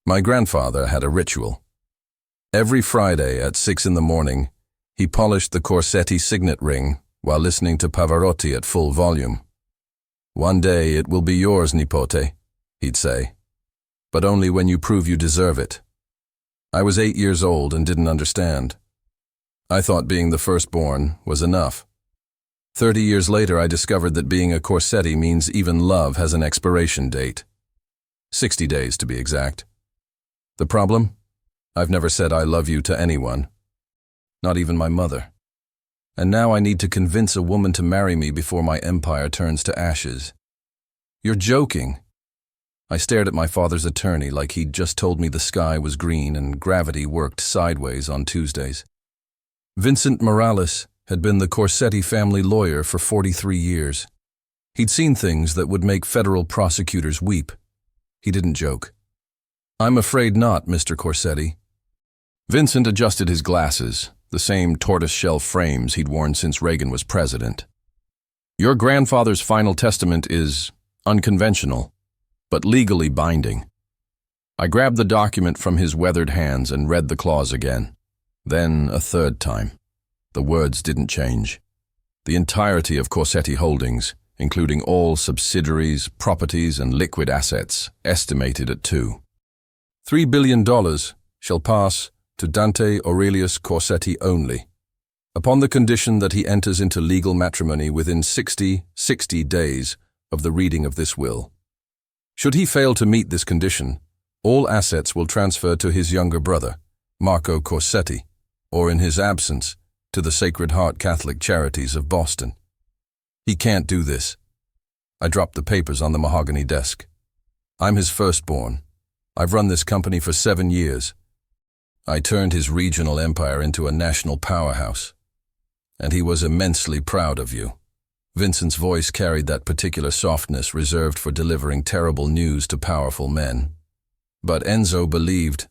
My grandfather had a ritual. Every Friday at 6 in the morning, he polished the Corsetti signet ring while listening to Pavarotti at full volume. "One day it will be yours, nipote," he'd say, "but only when you prove you deserve it." I was 8 years old and didn't understand. I thought being the firstborn was enough. 30 years later, I discovered that being a Corsetti means even love has an expiration date. 60 days, to be exact. The problem? I've never said I love you to anyone. Not even my mother. And now I need to convince a woman to marry me before my empire turns to ashes. You're joking. I stared at my father's attorney like he'd just told me the sky was green and gravity worked sideways on Tuesdays. Vincent Morales had been the Corsetti family lawyer for 43 years. He'd seen things that would make federal prosecutors weep. He didn't joke. "I'm afraid not, Mr. Corsetti." Vincent adjusted his glasses, the same tortoiseshell frames he'd worn since Reagan was president. "Your grandfather's final testament is unconventional, but legally binding." I grabbed the document from his weathered hands and read the clause again. Then a third time. The words didn't change. The entirety of Corsetti Holdings, including all subsidiaries, properties, and liquid assets, estimated at $3 billion shall pass to Dante Aurelius Corsetti only, upon the condition that he enters into legal matrimony within 60 days of the reading of this will. Should he fail to meet this condition, all assets will transfer to his younger brother, Marco Corsetti, or in his absence, to the Sacred Heart Catholic Charities of Boston. He can't do this. I dropped the papers on the mahogany desk. I'm his firstborn. I've run this company for 7 years. I turned his regional empire into a national powerhouse. And he was immensely proud of you. Vincent's voice carried that particular softness reserved for delivering terrible news to powerful men. But Enzo believed,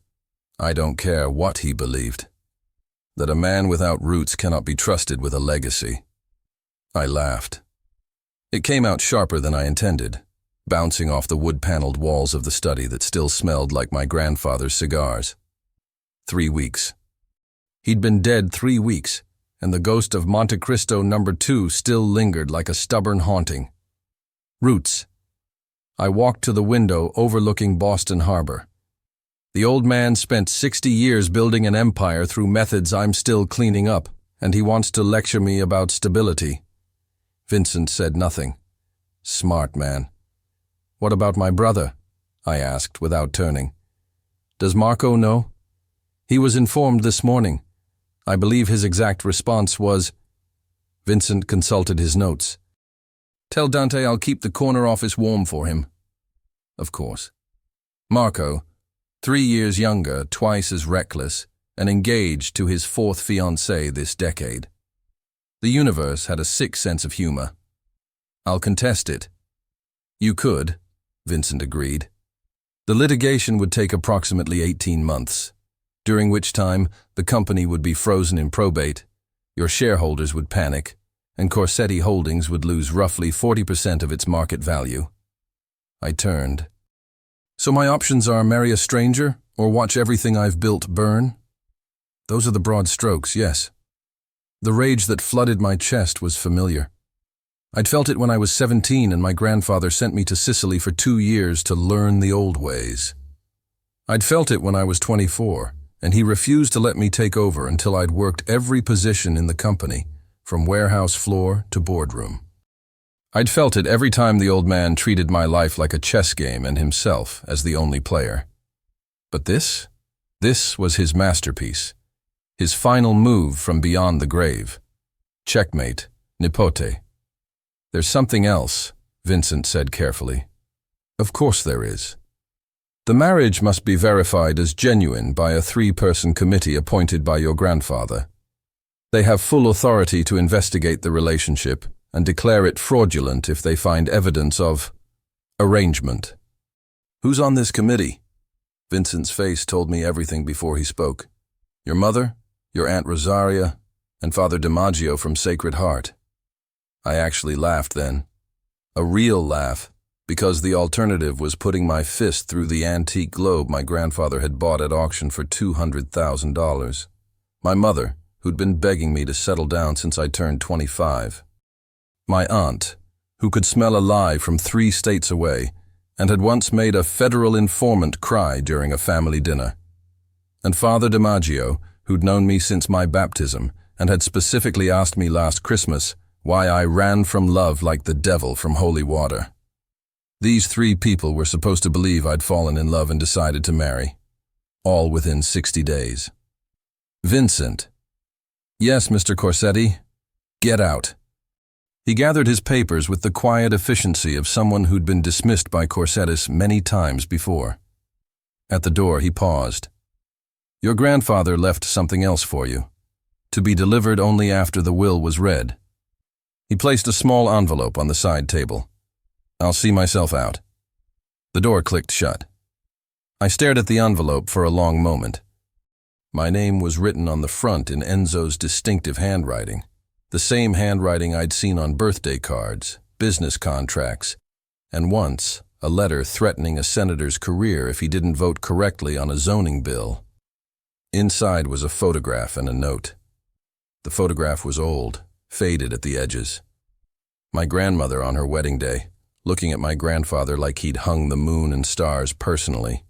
I don't care what he believed, that a man without roots cannot be trusted with a legacy. I laughed. It came out sharper than I intended, bouncing off the wood-paneled walls of the study that still smelled like my grandfather's cigars. 3 weeks. He'd been dead 3 weeks, and the ghost of Monte Cristo No. 2 still lingered like a stubborn haunting. Roots. I walked to the window overlooking Boston Harbor. The old man spent 60 years building an empire through methods I'm still cleaning up, and he wants to lecture me about stability. Vincent said nothing. Smart man. What about my brother? I asked without turning. Does Marco know? He was informed this morning. I believe his exact response was, Vincent consulted his notes. Tell Dante I'll keep the corner office warm for him. Of course. Marco, 3 years younger, twice as reckless, and engaged to his 4th fiancée this decade. The universe had a sick sense of humor. I'll contest it. You could, Vincent agreed. The litigation would take approximately 18 months, during which time the company would be frozen in probate, your shareholders would panic, and Corsetti Holdings would lose roughly 40% of its market value. I turned. So my options are marry a stranger or watch everything I've built burn? Those are the broad strokes, yes. The rage that flooded my chest was familiar. I'd felt it when I was 17 and my grandfather sent me to Sicily for 2 years to learn the old ways. I'd felt it when I was 24, and he refused to let me take over until I'd worked every position in the company, from warehouse floor to boardroom. I'd felt it every time the old man treated my life like a chess game and himself as the only player. But this was his masterpiece, his final move from beyond the grave. Checkmate, nipote. There's something else, Vincent said carefully. Of course there is. The marriage must be verified as genuine by a 3-person committee appointed by your grandfather. They have full authority to investigate the relationship and declare it fraudulent if they find evidence of arrangement. Who's on this committee? Vincent's face told me everything before he spoke. Your mother, your Aunt Rosaria, and Father DiMaggio from Sacred Heart. I actually laughed then. A real laugh, because the alternative was putting my fist through the antique globe my grandfather had bought at auction for $200,000. My mother, who'd been begging me to settle down since I turned 25. My aunt, who could smell a lie from 3 states away and had once made a federal informant cry during a family dinner. And Father DiMaggio, who'd known me since my baptism and had specifically asked me last Christmas why I ran from love like the devil from holy water. These 3 people were supposed to believe I'd fallen in love and decided to marry, all within 60 days. Vincent. Yes, Mr. Corsetti. Get out. He gathered his papers with the quiet efficiency of someone who'd been dismissed by Corsettis many times before. At the door, he paused. Your grandfather left something else for you, to be delivered only after the will was read. He placed a small envelope on the side table. I'll see myself out. The door clicked shut. I stared at the envelope for a long moment. My name was written on the front in Enzo's distinctive handwriting, the same handwriting I'd seen on birthday cards, business contracts, and once a letter threatening a senator's career if he didn't vote correctly on a zoning bill. Inside was a photograph and a note. The photograph was old, faded at the edges. My grandmother on her wedding day, looking at my grandfather like he'd hung the moon and stars personally.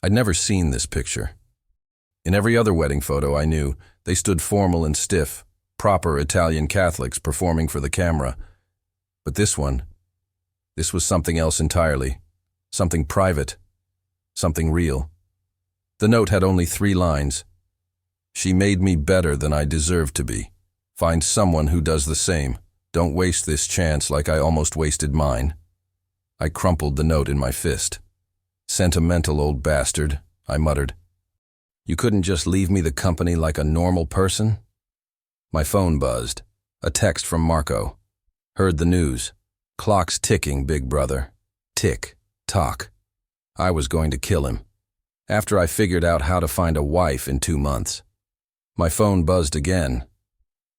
I'd never seen this picture. In every other wedding photo I knew, they stood formal and stiff, proper Italian Catholics performing for the camera. But this was something else entirely, something private, something real. The note had only 3 lines. She made me better than I deserved to be. Find someone who does the same. Don't waste this chance like I almost wasted mine. I crumpled the note in my fist. Sentimental old bastard, I muttered. You couldn't just leave me the company like a normal person? My phone buzzed. A text from Marco. Heard the news. Clock's ticking, big brother. Tick, tock. I was going to kill him. After I figured out how to find a wife in 2 months. My phone buzzed again.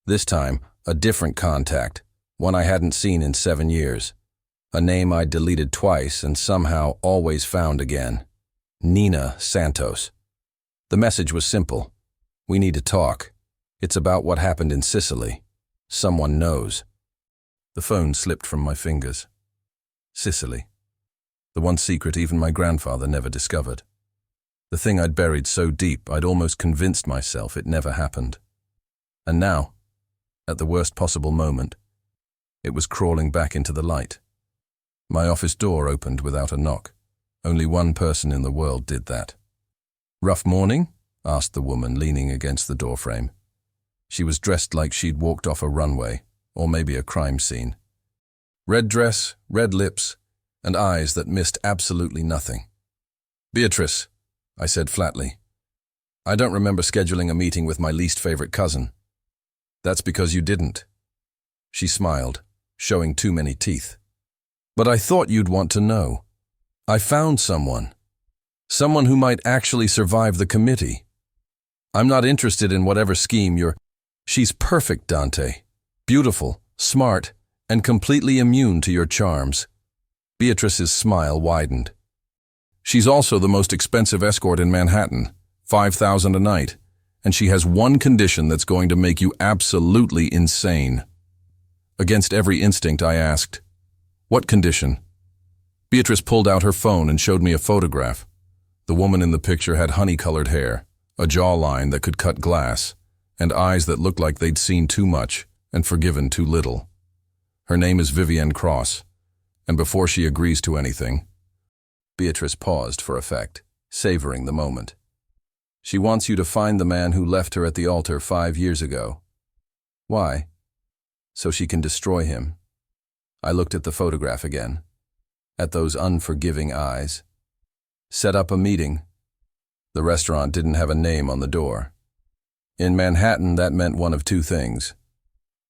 This time, a different contact, one I hadn't seen in 7 years. A name I'd deleted twice and somehow always found again. Nina Santos. The message was simple. We need to talk. It's about what happened in Sicily. Someone knows. The phone slipped from my fingers. Sicily. The one secret even my grandfather never discovered. The thing I'd buried so deep I'd almost convinced myself it never happened. And now, at the worst possible moment, it was crawling back into the light. My office door opened without a knock. Only one person in the world did that. Rough morning? Asked the woman leaning against the doorframe. She was dressed like she'd walked off a runway, or maybe a crime scene. Red dress, red lips, and eyes that missed absolutely nothing. Beatrice, I said flatly. I don't remember scheduling a meeting with my least favorite cousin. That's because you didn't. She smiled, showing too many teeth. But I thought you'd want to know. I found someone. Someone who might actually survive the committee. I'm not interested in whatever scheme She's perfect, Dante. Beautiful, smart, and completely immune to your charms. Beatrice's smile widened. She's also the most expensive escort in Manhattan, $5,000 a night, and she has one condition that's going to make you absolutely insane. Against every instinct, I asked, what condition? Beatrice pulled out her phone and showed me a photograph. The woman in the picture had honey-colored hair, a jawline that could cut glass, and eyes that looked like they'd seen too much and forgiven too little. Her name is Vivienne Cross, and before she agrees to anything, Beatrice paused for effect, savoring the moment. She wants you to find the man who left her at the altar 5 years ago. Why? So she can destroy him. I looked at the photograph again, at those unforgiving eyes. Set up a meeting. The restaurant didn't have a name on the door. In Manhattan, that meant one of 2 things.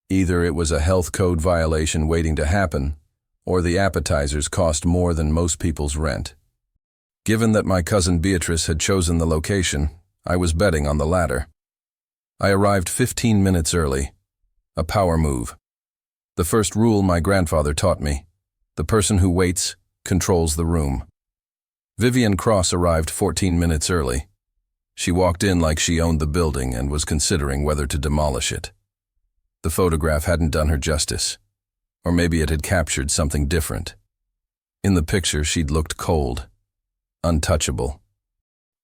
Either it was a health code violation waiting to happen, or the appetizers cost more than most people's rent. Given that my cousin Beatrice had chosen the location, I was betting on the latter. I arrived 15 minutes early. A power move. The first rule my grandfather taught me. The person who waits controls the room. Vivienne Cross arrived 14 minutes early. She walked in like she owned the building and was considering whether to demolish it. The photograph hadn't done her justice. Or maybe it had captured something different. In the picture, she'd looked cold, untouchable.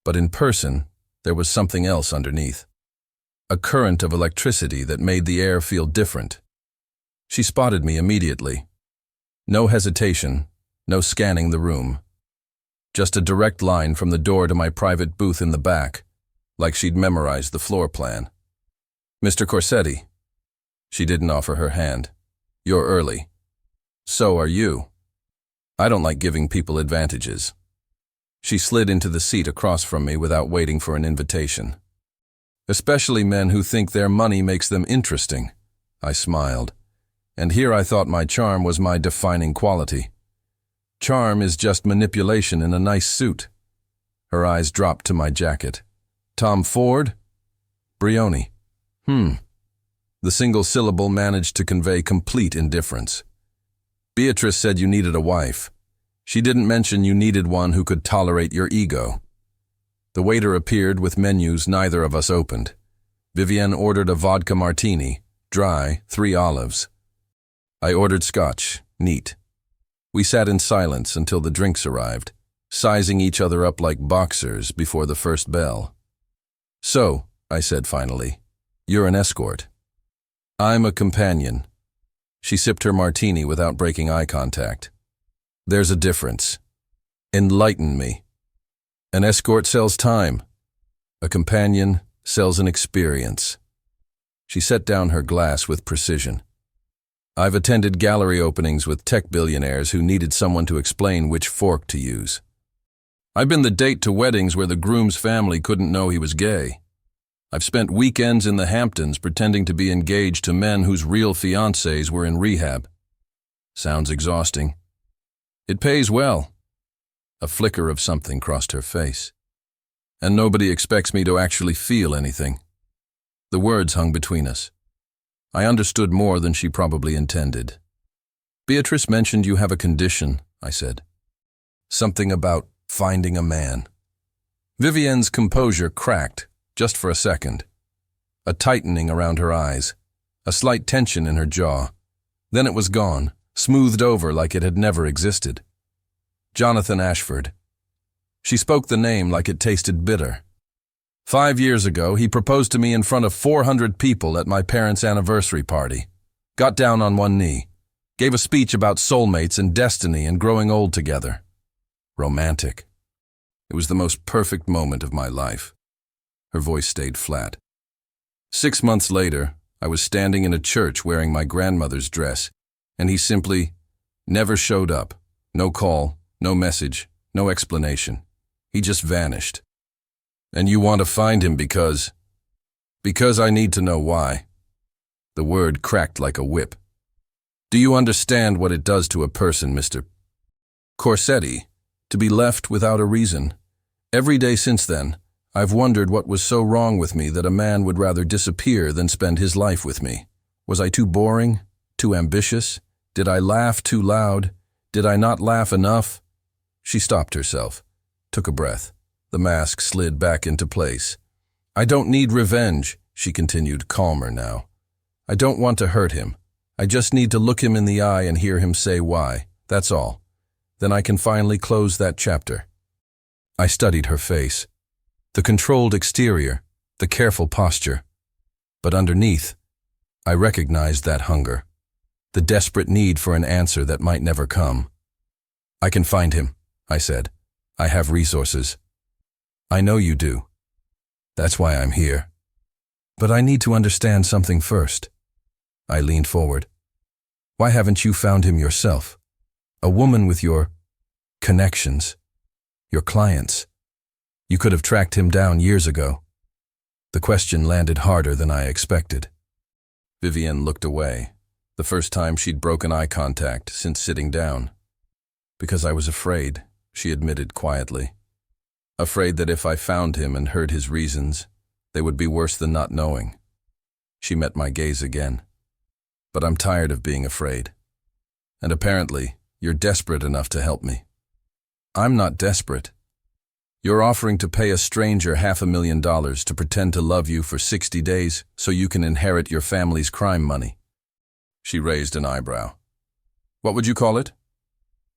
But in person, there was something else underneath. A current of electricity that made the air feel different. She spotted me immediately. No hesitation, no scanning the room. Just a direct line from the door to my private booth in the back, like she'd memorized the floor plan. "Mr. Corsetti." She didn't offer her hand. "You're early." "So are you." I don't like giving people advantages. She slid into the seat across from me without waiting for an invitation. "Especially men who think their money makes them interesting." I smiled. And here I thought my charm was my defining quality. Charm is just manipulation in a nice suit. Her eyes dropped to my jacket. "Tom Ford?" "Brioni." The single syllable managed to convey complete indifference. "Beatrice said you needed a wife. She didn't mention you needed one who could tolerate your ego." The waiter appeared with menus neither of us opened. Vivienne ordered a vodka martini, dry, 3 olives. I ordered scotch, neat. We sat in silence until the drinks arrived, sizing each other up like boxers before the first bell. "So," I said finally, "you're an escort." "I'm a companion." She sipped her martini without breaking eye contact. "There's a difference. Enlighten me." "An escort sells time. A companion sells an experience." She set down her glass with precision. "I've attended gallery openings with tech billionaires who needed someone to explain which fork to use. I've been the date to weddings where the groom's family couldn't know he was gay. I've spent weekends in the Hamptons pretending to be engaged to men whose real fiancés were in rehab. Sounds exhausting. It pays well." A flicker of something crossed her face. "And nobody expects me to actually feel anything." The words hung between us. I understood more than she probably intended. "Beatrice mentioned you have a condition," I said. "Something about finding a man." Vivienne's composure cracked, just for a second. A tightening around her eyes, a slight tension in her jaw. Then it was gone, smoothed over like it had never existed. "Jonathan Ashford." She spoke the name like it tasted bitter. 5 years ago, he proposed to me in front of 400 people at my parents' anniversary party. Got down on one knee. Gave a speech about soulmates and destiny and growing old together. Romantic. It was the most perfect moment of my life. Her voice stayed flat. 6 months later, I was standing in a church wearing my grandmother's dress, and he simply never showed up. No call, no message, no explanation. He just vanished. "And you want to find him because I need to know why." The word cracked like a whip. "Do you understand what it does to a person, Mr. Corsetti, to be left without a reason? Every day since then, I've wondered what was so wrong with me that a man would rather disappear than spend his life with me. Was I too boring? Too ambitious? Did I laugh too loud? Did I not laugh enough?" She stopped herself, took a breath. The mask slid back into place. "I don't need revenge," she continued, calmer now. "I don't want to hurt him. I just need to look him in the eye and hear him say why. That's all. Then I can finally close that chapter." I studied her face. The controlled exterior, the careful posture. But underneath, I recognized that hunger. The desperate need for an answer that might never come. "I can find him," I said. "I have resources." "I know you do. That's why I'm here. But I need to understand something first." I leaned forward. "Why haven't you found him yourself? A woman with your connections, your clients. You could have tracked him down years ago." The question landed harder than I expected. Vivienne looked away, the first time she'd broken eye contact since sitting down. "Because I was afraid," she admitted quietly. "Afraid that if I found him and heard his reasons, they would be worse than not knowing." She met my gaze again. "But I'm tired of being afraid. And apparently, you're desperate enough to help me. I'm not desperate. You're offering to pay a stranger $500,000 to pretend to love you for 60 days so you can inherit your family's crime money. She raised an eyebrow. What would you call it?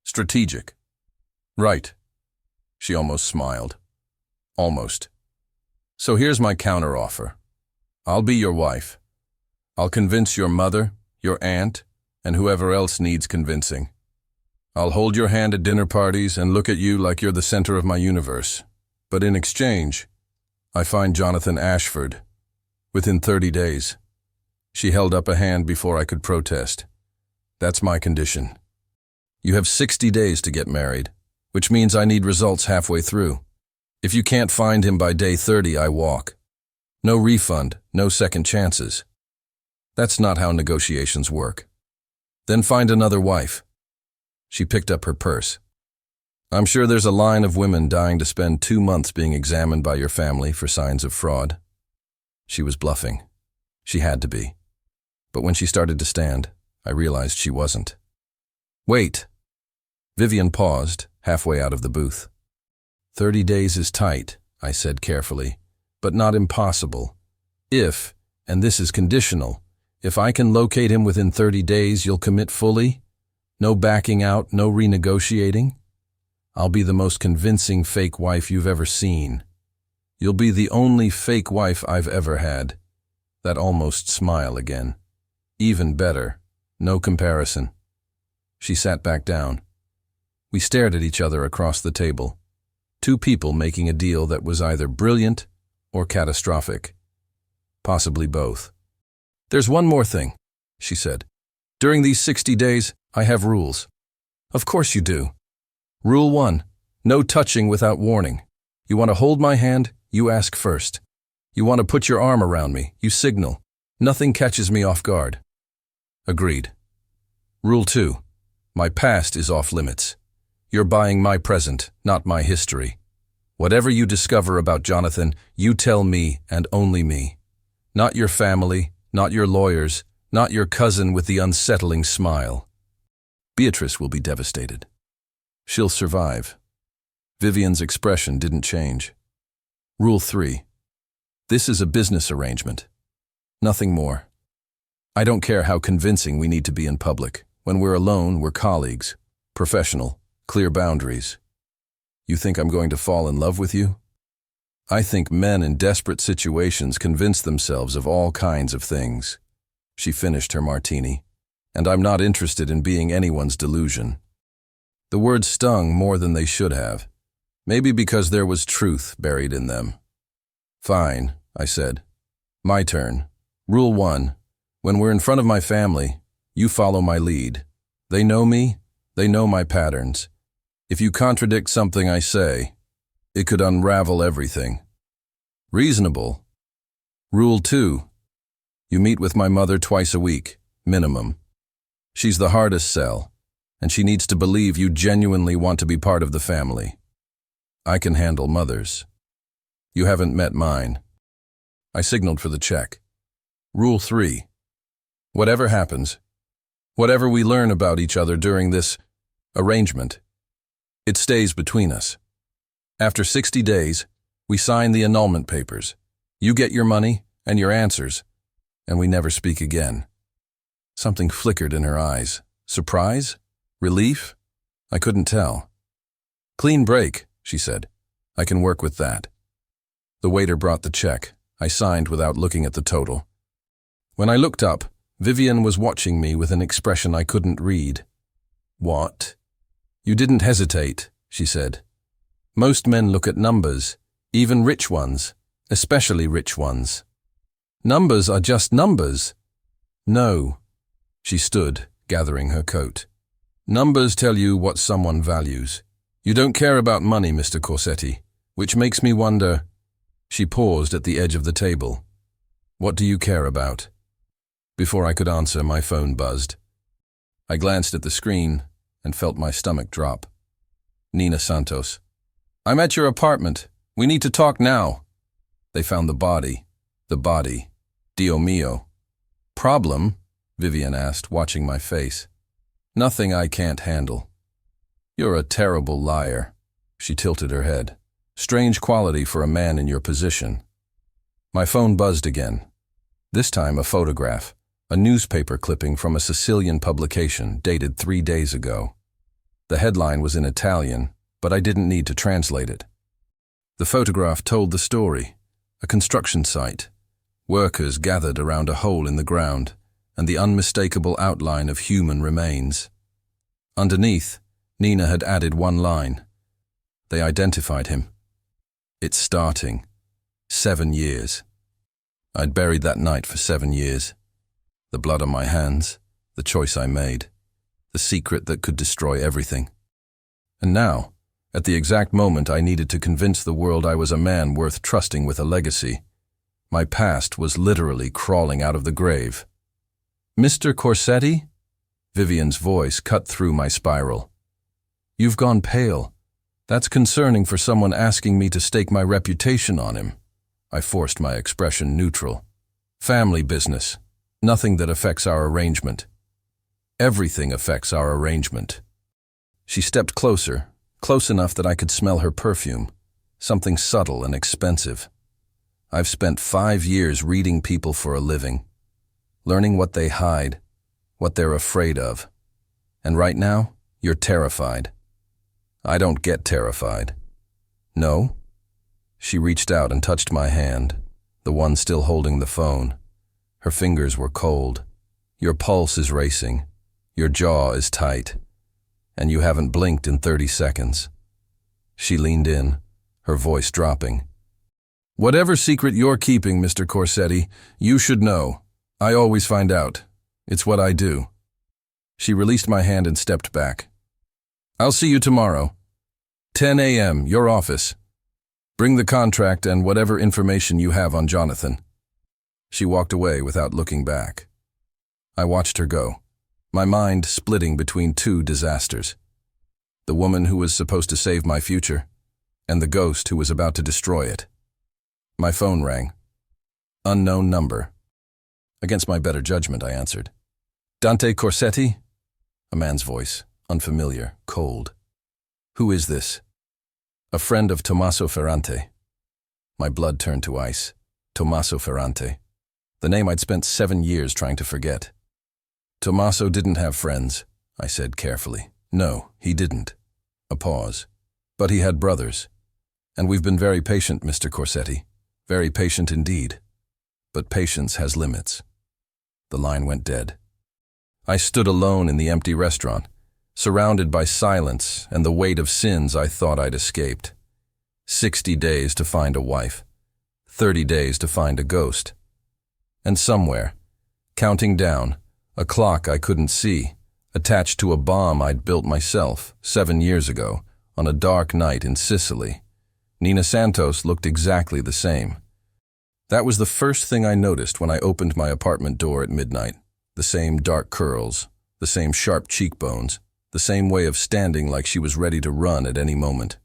Strategic. Right. She almost smiled. Almost. So here's my counteroffer. I'll be your wife. I'll convince your mother, your aunt, and whoever else needs convincing. I'll hold your hand at dinner parties and look at you like you're the center of my universe. But in exchange, I find Jonathan Ashford within 30 days. She held up a hand before I could protest. That's my condition. You have 60 days to get married, which means I need results halfway through. If you can't find him by day 30, I walk. No refund, no second chances. That's not how negotiations work. Then find another wife. She picked up her purse. I'm sure there's a line of women dying to spend 2 months being examined by your family for signs of fraud. She was bluffing. She had to be. But when she started to stand, I realized she wasn't. Wait. Vivienne paused, halfway out of the booth. 30 days is tight, I said carefully, but not impossible. If, and this is conditional, if I can locate him within 30 days, you'll commit fully? No backing out, no renegotiating? I'll be the most convincing fake wife you've ever seen. You'll be the only fake wife I've ever had. That almost smile again. Even better. No comparison. She sat back down. We stared at each other across the table. Two people making a deal that was either brilliant or catastrophic. Possibly both. There's one more thing, she said. During these 60 days, I have rules. Of course you do. Rule 1, no touching without warning. You want to hold my hand, you ask first. You want to put your arm around me, you signal. Nothing catches me off guard. Agreed. Rule 2, my past is off limits. You're buying my present, not my history. Whatever you discover about Jonathan, you tell me and only me. Not your family, not your lawyers, not your cousin with the unsettling smile. Beatrice will be devastated. She'll survive. Vivienne's expression didn't change. Rule 3. This is a business arrangement. Nothing more. I don't care how convincing we need to be in public. When we're alone, we're colleagues. Professional. Clear boundaries. You think I'm going to fall in love with you? I think men in desperate situations convince themselves of all kinds of things. She finished her martini. And I'm not interested in being anyone's delusion. The words stung more than they should have. Maybe because there was truth buried in them. Fine, I said. My turn. Rule 1. When we're in front of my family, you follow my lead. They know me, they know my patterns. If you contradict something I say, it could unravel everything. Reasonable. Rule 2. You meet with my mother twice a week, minimum. She's the hardest sell, and she needs to believe you genuinely want to be part of the family. I can handle mothers. You haven't met mine. I signaled for the check. Rule 3. Whatever happens, whatever we learn about each other during this arrangement, it stays between us. After 60 days, we sign the annulment papers. You get your money and your answers, and we never speak again. Something flickered in her eyes. Surprise? Relief? I couldn't tell. Clean break, she said. I can work with that. The waiter brought the check. I signed without looking at the total. When I looked up, Vivienne was watching me with an expression I couldn't read. What? You didn't hesitate, she said. Most men look at numbers, even rich ones, especially rich ones. Numbers are just numbers. No. She stood, gathering her coat. Numbers tell you what someone values. You don't care about money, Mr. Corsetti, which makes me wonder. She paused at the edge of the table. What do you care about? Before I could answer, my phone buzzed. I glanced at the screen and felt my stomach drop. Nina Santos. I'm at your apartment. We need to talk now. They found the body. The body. Dio mio. Problem? Vivienne asked, watching my face. Nothing I can't handle. You're a terrible liar. She tilted her head. Strange quality for a man in your position. My phone buzzed again. This time a photograph, a newspaper clipping from a Sicilian publication dated 3 days ago. The headline was in Italian, but I didn't need to translate it. The photograph told the story. A construction site. Workers gathered around a hole in the ground, and the unmistakable outline of human remains. Underneath, Nina had added one line. They identified him. It's starting. 7 years. I'd buried that night for 7 years. The blood on my hands, the choice I made, the secret that could destroy everything. And now, at the exact moment I needed to convince the world I was a man worth trusting with a legacy, my past was literally crawling out of the grave. Mr. Corsetti? Vivienne's voice cut through my spiral. You've gone pale. That's concerning for someone asking me to stake my reputation on him. I forced my expression neutral. Family business. Nothing that affects our arrangement. Everything affects our arrangement. She stepped closer, close enough that I could smell her perfume, something subtle and expensive. I've spent 5 years reading people for a living, learning what they hide, what they're afraid of. And right now, you're terrified. I don't get terrified. No? She reached out and touched my hand, the one still holding the phone. Her fingers were cold. Your pulse is racing. Your jaw is tight. And you haven't blinked in 30 seconds. She leaned in, her voice dropping. Whatever secret you're keeping, Mr. Corsetti, you should know. I always find out. It's what I do. She released my hand and stepped back. I'll see you tomorrow. 10 a.m., your office. Bring the contract and whatever information you have on Jonathan. She walked away without looking back. I watched her go, my mind splitting between two disasters. The woman who was supposed to save my future, and the ghost who was about to destroy it. My phone rang. Unknown number. Against my better judgment, I answered. Dante Corsetti? A man's voice, unfamiliar, cold. Who is this? A friend of Tommaso Ferrante. My blood turned to ice. Tommaso Ferrante. The name I'd spent 7 years trying to forget. Tommaso didn't have friends, I said carefully. No, he didn't. A pause. But he had brothers. And we've been very patient, Mr. Corsetti. Very patient indeed. But patience has limits. The line went dead. I stood alone in the empty restaurant, surrounded by silence and the weight of sins I thought I'd escaped. 60 days to find a wife. 30 days to find a ghost. And somewhere, counting down, a clock I couldn't see, attached to a bomb I'd built myself 7 years ago on a dark night in Sicily. Nina Santos looked exactly the same. That was the first thing I noticed when I opened my apartment door at midnight. The same dark curls, the same sharp cheekbones, the same way of standing like she was ready to run at any moment.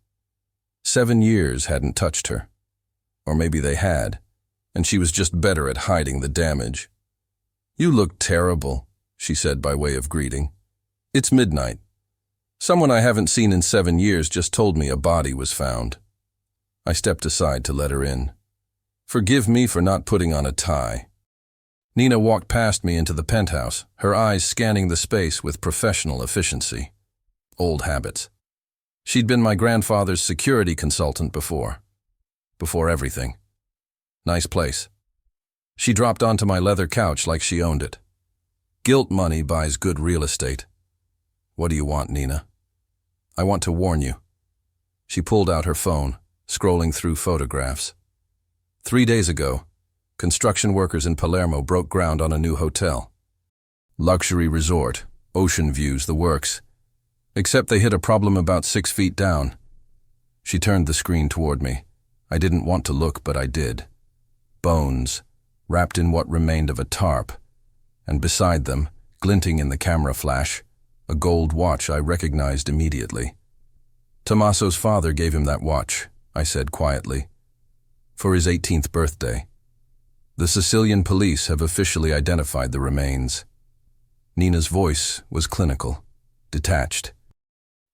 7 years hadn't touched her. Or maybe they had, and she was just better at hiding the damage. You look terrible, she said by way of greeting. It's midnight. Someone I haven't seen in 7 years just told me a body was found. I stepped aside to let her in. Forgive me for not putting on a tie. Nina walked past me into the penthouse, her eyes scanning the space with professional efficiency. Old habits. She'd been my grandfather's security consultant before. Before everything. Nice place. She dropped onto my leather couch like she owned it. Guilt money buys good real estate. What do you want, Nina? I want to warn you. She pulled out her phone, scrolling through photographs. 3 days ago, construction workers in Palermo broke ground on a new hotel. Luxury resort, ocean views, the works. Except they hit a problem about 6 feet down. She turned the screen toward me. I didn't want to look, but I did. Bones, wrapped in what remained of a tarp, and beside them, glinting in the camera flash, a gold watch I recognized immediately. Tommaso's father gave him that watch, I said quietly, for his 18th birthday. The Sicilian police have officially identified the remains. Nina's voice was clinical, detached.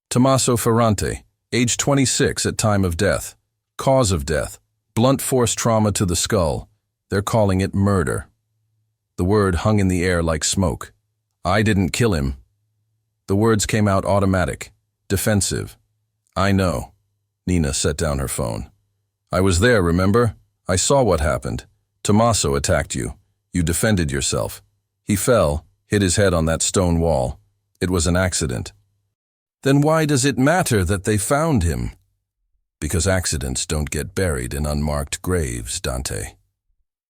Tommaso Ferrante, age 26 at time of death. Cause of death, blunt force trauma to the skull. They're calling it murder. The word hung in the air like smoke. I didn't kill him. The words came out automatic, defensive. I know. Nina set down her phone. I was there, remember? I saw what happened. Tommaso attacked you. You defended yourself. He fell, hit his head on that stone wall. It was an accident. Then why does it matter that they found him? Because accidents don't get buried in unmarked graves, Dante.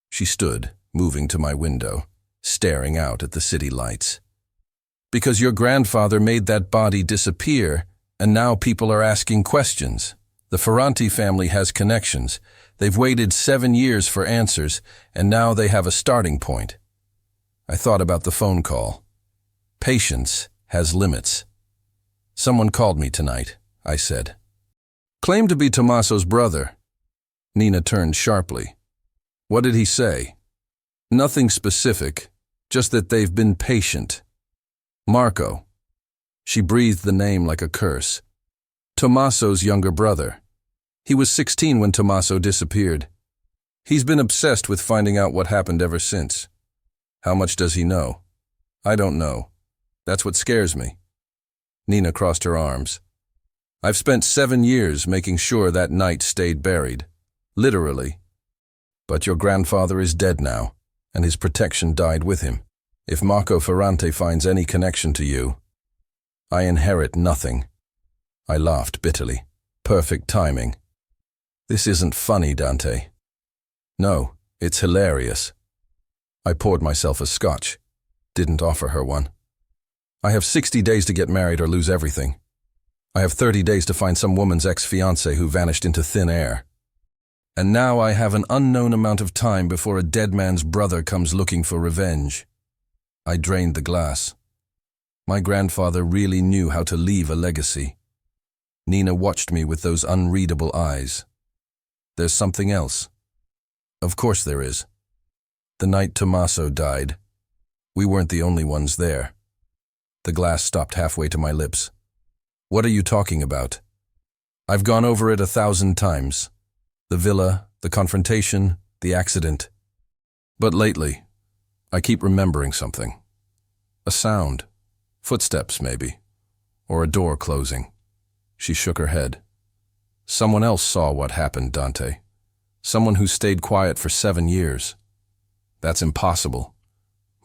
She stood, moving to my window, staring out at the city lights. Because your grandfather made that body disappear, and now people are asking questions. The Ferrante family has connections. They've waited 7 years for answers, and now they have a starting point. I thought about the phone call. Patience has limits. Someone called me tonight, I said. Claimed to be Tommaso's brother. Nina turned sharply. What did he say? Nothing specific, just that they've been patient. Marco. She breathed the name like a curse. Tommaso's younger brother. He was 16 when Tommaso disappeared. He's been obsessed with finding out what happened ever since. How much does he know? I don't know. That's what scares me. Nina crossed her arms. I've spent 7 years making sure that night stayed buried. Literally. But your grandfather is dead now, and his protection died with him. If Marco Ferrante finds any connection to you, I inherit nothing. I laughed bitterly. Perfect timing. This isn't funny, Dante. No, it's hilarious. I poured myself a scotch. Didn't offer her one. I have 60 days to get married or lose everything. I have 30 days to find some woman's ex-fiancé who vanished into thin air. And now I have an unknown amount of time before a dead man's brother comes looking for revenge. I drained the glass. My grandfather really knew how to leave a legacy. Nina watched me with those unreadable eyes. There's something else. Of course there is. The night Tommaso died, we weren't the only ones there. The glass stopped halfway to my lips. What are you talking about? I've gone over it 1,000 times. The villa, the confrontation, the accident. But lately, I keep remembering something. A sound. Footsteps, maybe. Or a door closing. She shook her head. Someone else saw what happened, Dante. Someone who stayed quiet for 7 years. That's impossible.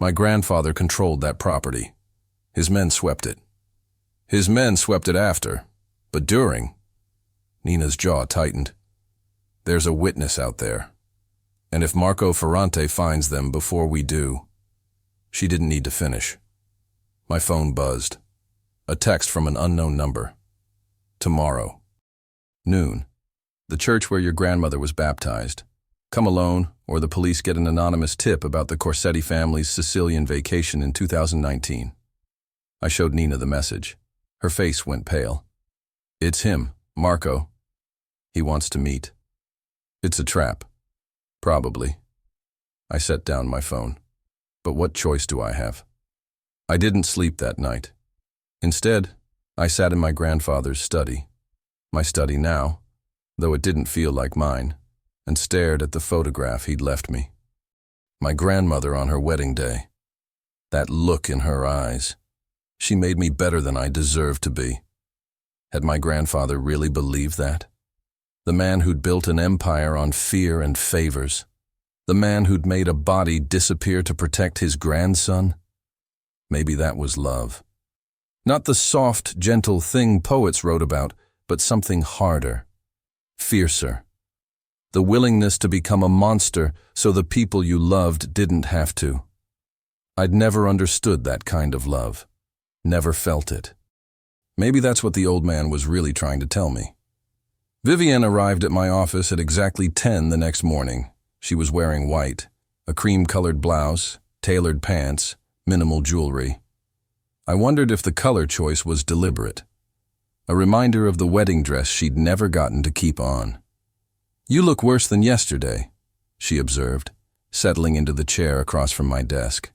My grandfather controlled that property. His men swept it. His men swept it after, but during. Nina's jaw tightened. There's a witness out there. And if Marco Ferrante finds them before we do. She didn't need to finish. My phone buzzed. A text from an unknown number. Tomorrow. Noon. The church where your grandmother was baptized. Come alone, or the police get an anonymous tip about the Corsetti family's Sicilian vacation in 2019. I showed Nina the message. Her face went pale. It's him, Marco. He wants to meet. It's a trap. Probably. I set down my phone. But what choice do I have? I didn't sleep that night. Instead, I sat in my grandfather's study. My study now, though it didn't feel like mine, and stared at the photograph he'd left me. My grandmother on her wedding day. That look in her eyes. She made me better than I deserved to be. Had my grandfather really believed that? The man who'd built an empire on fear and favors. The man who'd made a body disappear to protect his grandson? Maybe that was love. Not the soft, gentle thing poets wrote about, but something harder, fiercer. The willingness to become a monster so the people you loved didn't have to. I'd never understood that kind of love. Never felt it. Maybe that's what the old man was really trying to tell me. Vivienne arrived at my office at exactly 10 the next morning. She was wearing white, a cream-colored blouse, tailored pants, minimal jewelry. I wondered if the color choice was deliberate. A reminder of the wedding dress she'd never gotten to keep on. You look worse than yesterday, she observed, settling into the chair across from my desk.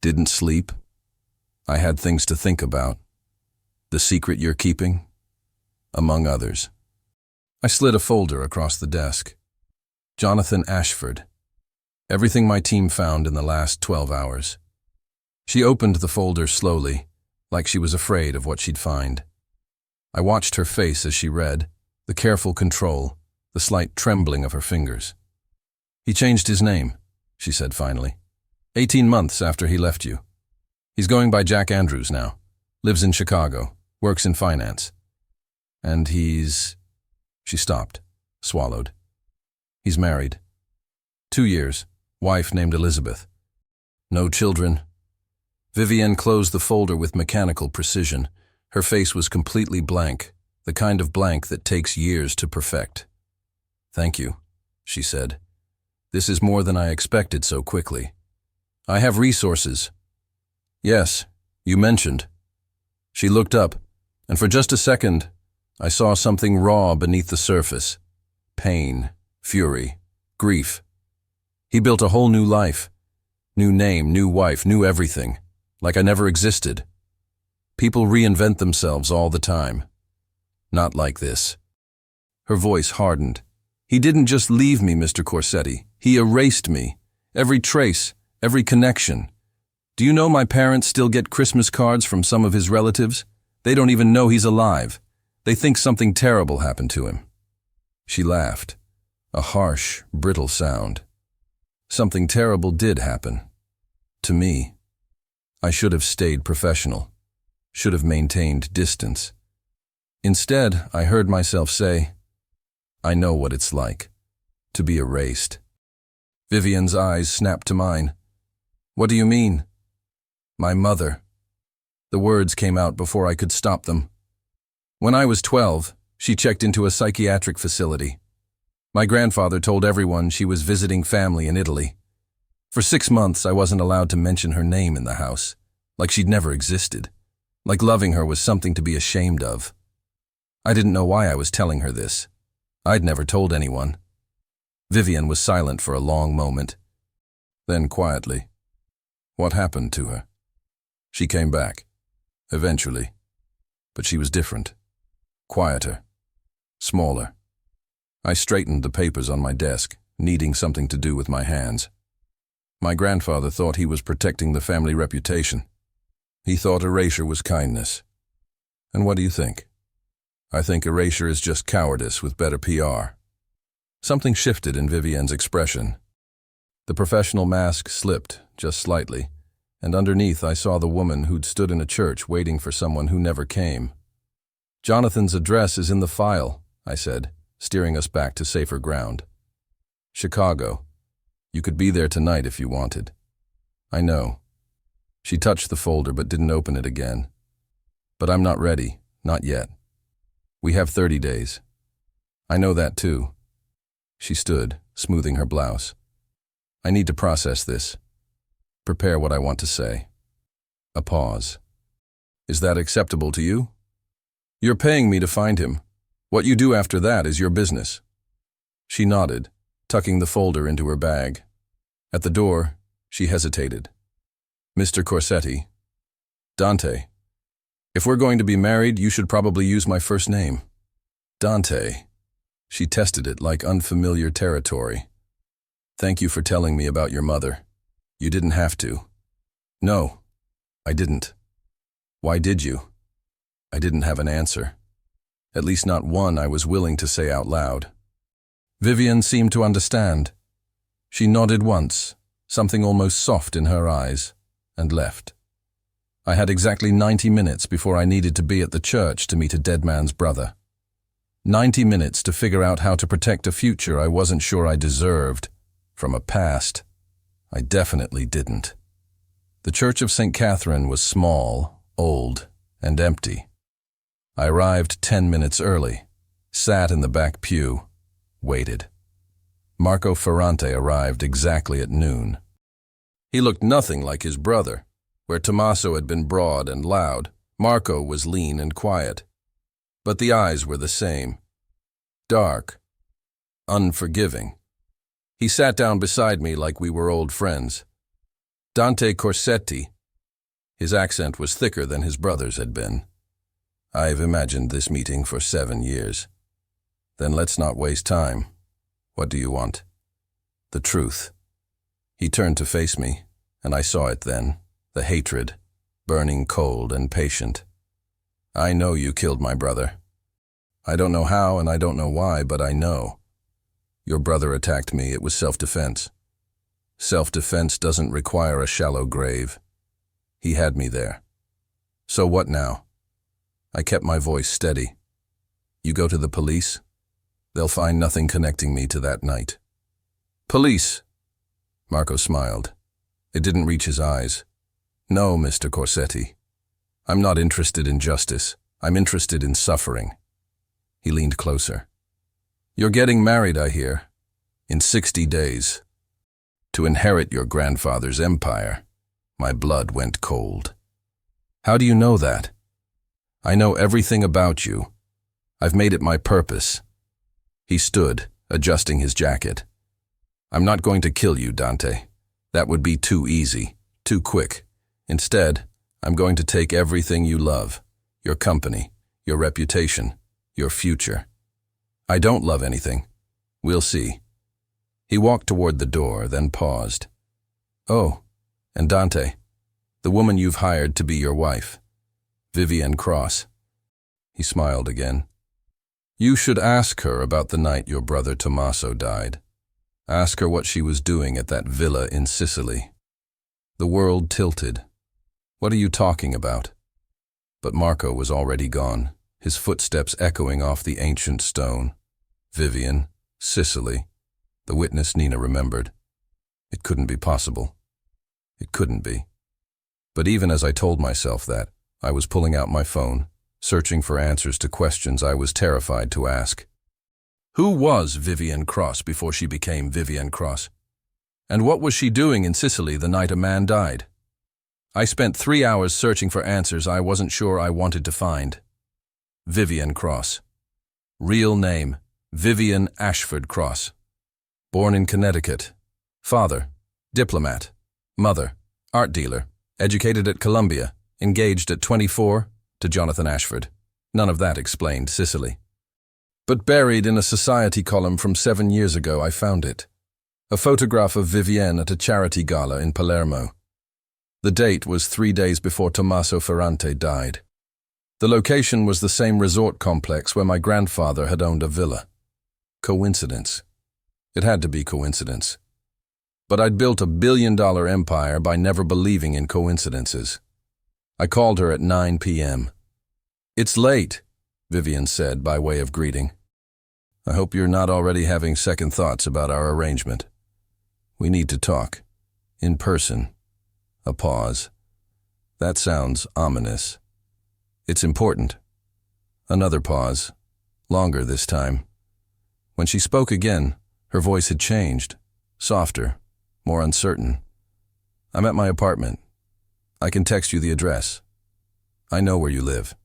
Didn't sleep? I had things to think about. The secret you're keeping? Among others. I slid a folder across the desk. Jonathan Ashford. Everything my team found in the last 12 hours. She opened the folder slowly, like she was afraid of what she'd find. I watched her face as she read, the careful control, the slight trembling of her fingers. He changed his name, she said finally. 18 months after he left you. He's going by Jack Andrews now. Lives in Chicago. Works in finance. And he's... She stopped, swallowed. He's married. 2 years. Wife named Elizabeth. No children. Vivienne closed the folder with mechanical precision. Her face was completely blank, the kind of blank that takes years to perfect. Thank you, she said. This is more than I expected so quickly. I have resources. Yes, you mentioned. She looked up, and for just a second, I saw something raw beneath the surface. Pain, fury, grief. He built a whole new life. New name, new wife, new everything. Like I never existed. People reinvent themselves all the time. Not like this. Her voice hardened. He didn't just leave me, Mr. Corsetti. He erased me. Every trace, every connection. Do you know my parents still get Christmas cards from some of his relatives? They don't even know he's alive. They think something terrible happened to him. She laughed. A harsh, brittle sound. Something terrible did happen. To me. I should have stayed professional. Should have maintained distance. Instead, I heard myself say, I know what it's like. To be erased. Vivienne's eyes snapped to mine. What do you mean? My mother. The words came out before I could stop them. When I was 12, she checked into a psychiatric facility. My grandfather told everyone she was visiting family in Italy. For 6 months, I wasn't allowed to mention her name in the house, like she'd never existed, like loving her was something to be ashamed of. I didn't know why I was telling her this. I'd never told anyone. Vivienne was silent for a long moment. Then quietly, what happened to her? She came back, eventually, but she was different, quieter, smaller. I straightened the papers on my desk, needing something to do with my hands. My grandfather thought he was protecting the family reputation. He thought erasure was kindness. And what do you think? I think erasure is just cowardice with better PR. Something shifted in Vivienne's expression. The professional mask slipped, just slightly, and underneath I saw the woman who'd stood in a church waiting for someone who never came. Jonathan's address is in the file, I said, steering us back to safer ground. Chicago. You could be there tonight if you wanted. I know. She touched the folder but didn't open it again. But I'm not ready, not yet. We have 30 days. I know that too. She stood, smoothing her blouse. I need to process this. Prepare what I want to say. A pause. Is that acceptable to you? You're paying me to find him. What you do after that is your business. She nodded, tucking the folder into her bag. At the door, she hesitated. Mr. Corsetti. Dante. If we're going to be married, you should probably use my first name. Dante. She tested it like unfamiliar territory. Thank you for telling me about your mother. You didn't have to. No, I didn't. Why did you? I didn't have an answer. At least not one I was willing to say out loud. Vivienne seemed to understand. She nodded once, something almost soft in her eyes, and left. I had exactly 90 minutes before I needed to be at the church to meet a dead man's brother. 90 minutes to figure out how to protect a future I wasn't sure I deserved, from a past I definitely didn't. The Church of St. Catherine was small, old, and empty. I arrived 10 minutes early, sat in the back pew, waited. Marco Ferrante arrived exactly at noon. He looked nothing like his brother. Where Tommaso had been broad and loud, Marco was lean and quiet. But the eyes were the same. Dark. Unforgiving. He sat down beside me like we were old friends. Dante Corsetti. His accent was thicker than his brother's had been. I've imagined this meeting for 7 years. Then let's not waste time. What do you want? The truth. He turned to face me, and I saw it then, the hatred, burning cold and patient. I know you killed my brother. I don't know how and I don't know why, but I know. Your brother attacked me. It was self-defense. Self-defense doesn't require a shallow grave. He had me there. So what now? I kept my voice steady. You go to the police? They'll find nothing connecting me to that night. Police! Marco smiled. It didn't reach his eyes. No, Mr. Corsetti. I'm not interested in justice. I'm interested in suffering. He leaned closer. You're getting married, I hear. In 60 days. To inherit your grandfather's empire. My blood went cold. How do you know that? I know everything about you. I've made it my purpose. He stood, adjusting his jacket. I'm not going to kill you, Dante. That would be too easy, too quick. Instead, I'm going to take everything you love, your company, your reputation, your future. I don't love anything. We'll see. He walked toward the door, then paused. Oh, and Dante, the woman you've hired to be your wife, Vivienne Cross. He smiled again. You should ask her about the night your brother Tommaso died. Ask her what she was doing at that villa in Sicily. The world tilted. What are you talking about? But Marco was already gone, his footsteps echoing off the ancient stone. Vivienne, Sicily. The witness Nina remembered. It couldn't be possible. It couldn't be. But even as I told myself that, I was pulling out my phone, searching for answers to questions I was terrified to ask. Who was Vivienne Cross before she became Vivienne Cross? And what was she doing in Sicily the night a man died? I spent 3 hours searching for answers I wasn't sure I wanted to find. Vivienne Cross. Real name, Vivienne Ashford Cross. Born in Connecticut. Father, diplomat. Mother, art dealer. Educated at Columbia. Engaged at 24 to Jonathan Ashford. None of that explained Sicily. But buried in a society column from 7 years ago, I found it. A photograph of Vivienne at a charity gala in Palermo. The date was 3 days before Tommaso Ferrante died. The location was the same resort complex where my grandfather had owned a villa. Coincidence. It had to be coincidence. But I'd built a billion-dollar empire by never believing in coincidences. I called her at 9 p.m. It's late, Vivienne said by way of greeting. I hope you're not already having second thoughts about our arrangement. We need to talk. In person. A pause. That sounds ominous. It's important. Another pause. Longer this time. When she spoke again, her voice had changed. Softer. More uncertain. I'm at my apartment. I can text you the address. I know where you live.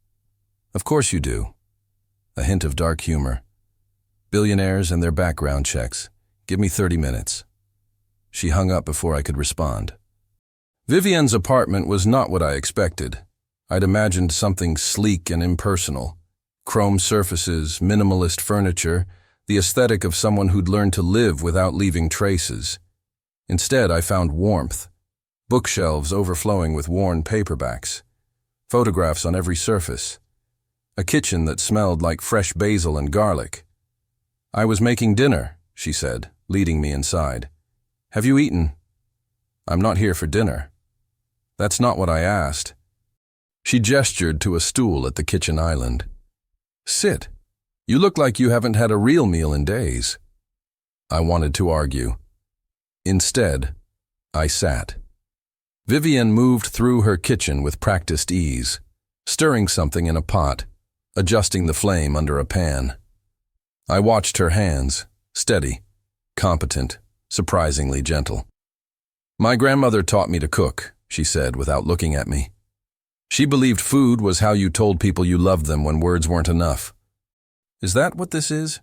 Of course you do. A hint of dark humor. Billionaires and their background checks. Give me 30 minutes. She hung up before I could respond. Vivienne's apartment was not what I expected. I'd imagined something sleek and impersonal. Chrome surfaces, minimalist furniture, the aesthetic of someone who'd learned to live without leaving traces. Instead, I found warmth. Bookshelves overflowing with worn paperbacks. Photographs on every surface. A kitchen that smelled like fresh basil and garlic. I was making dinner, she said, leading me inside. Have you eaten? I'm not here for dinner. That's not what I asked. She gestured to a stool at the kitchen island. Sit. You look like you haven't had a real meal in days. I wanted to argue. Instead, I sat. Vivienne moved through her kitchen with practiced ease, stirring something in a pot, adjusting the flame under a pan. I watched her hands, steady, competent, surprisingly gentle. My grandmother taught me to cook, she said without looking at me. She believed food was how you told people you loved them when words weren't enough. Is that what this is?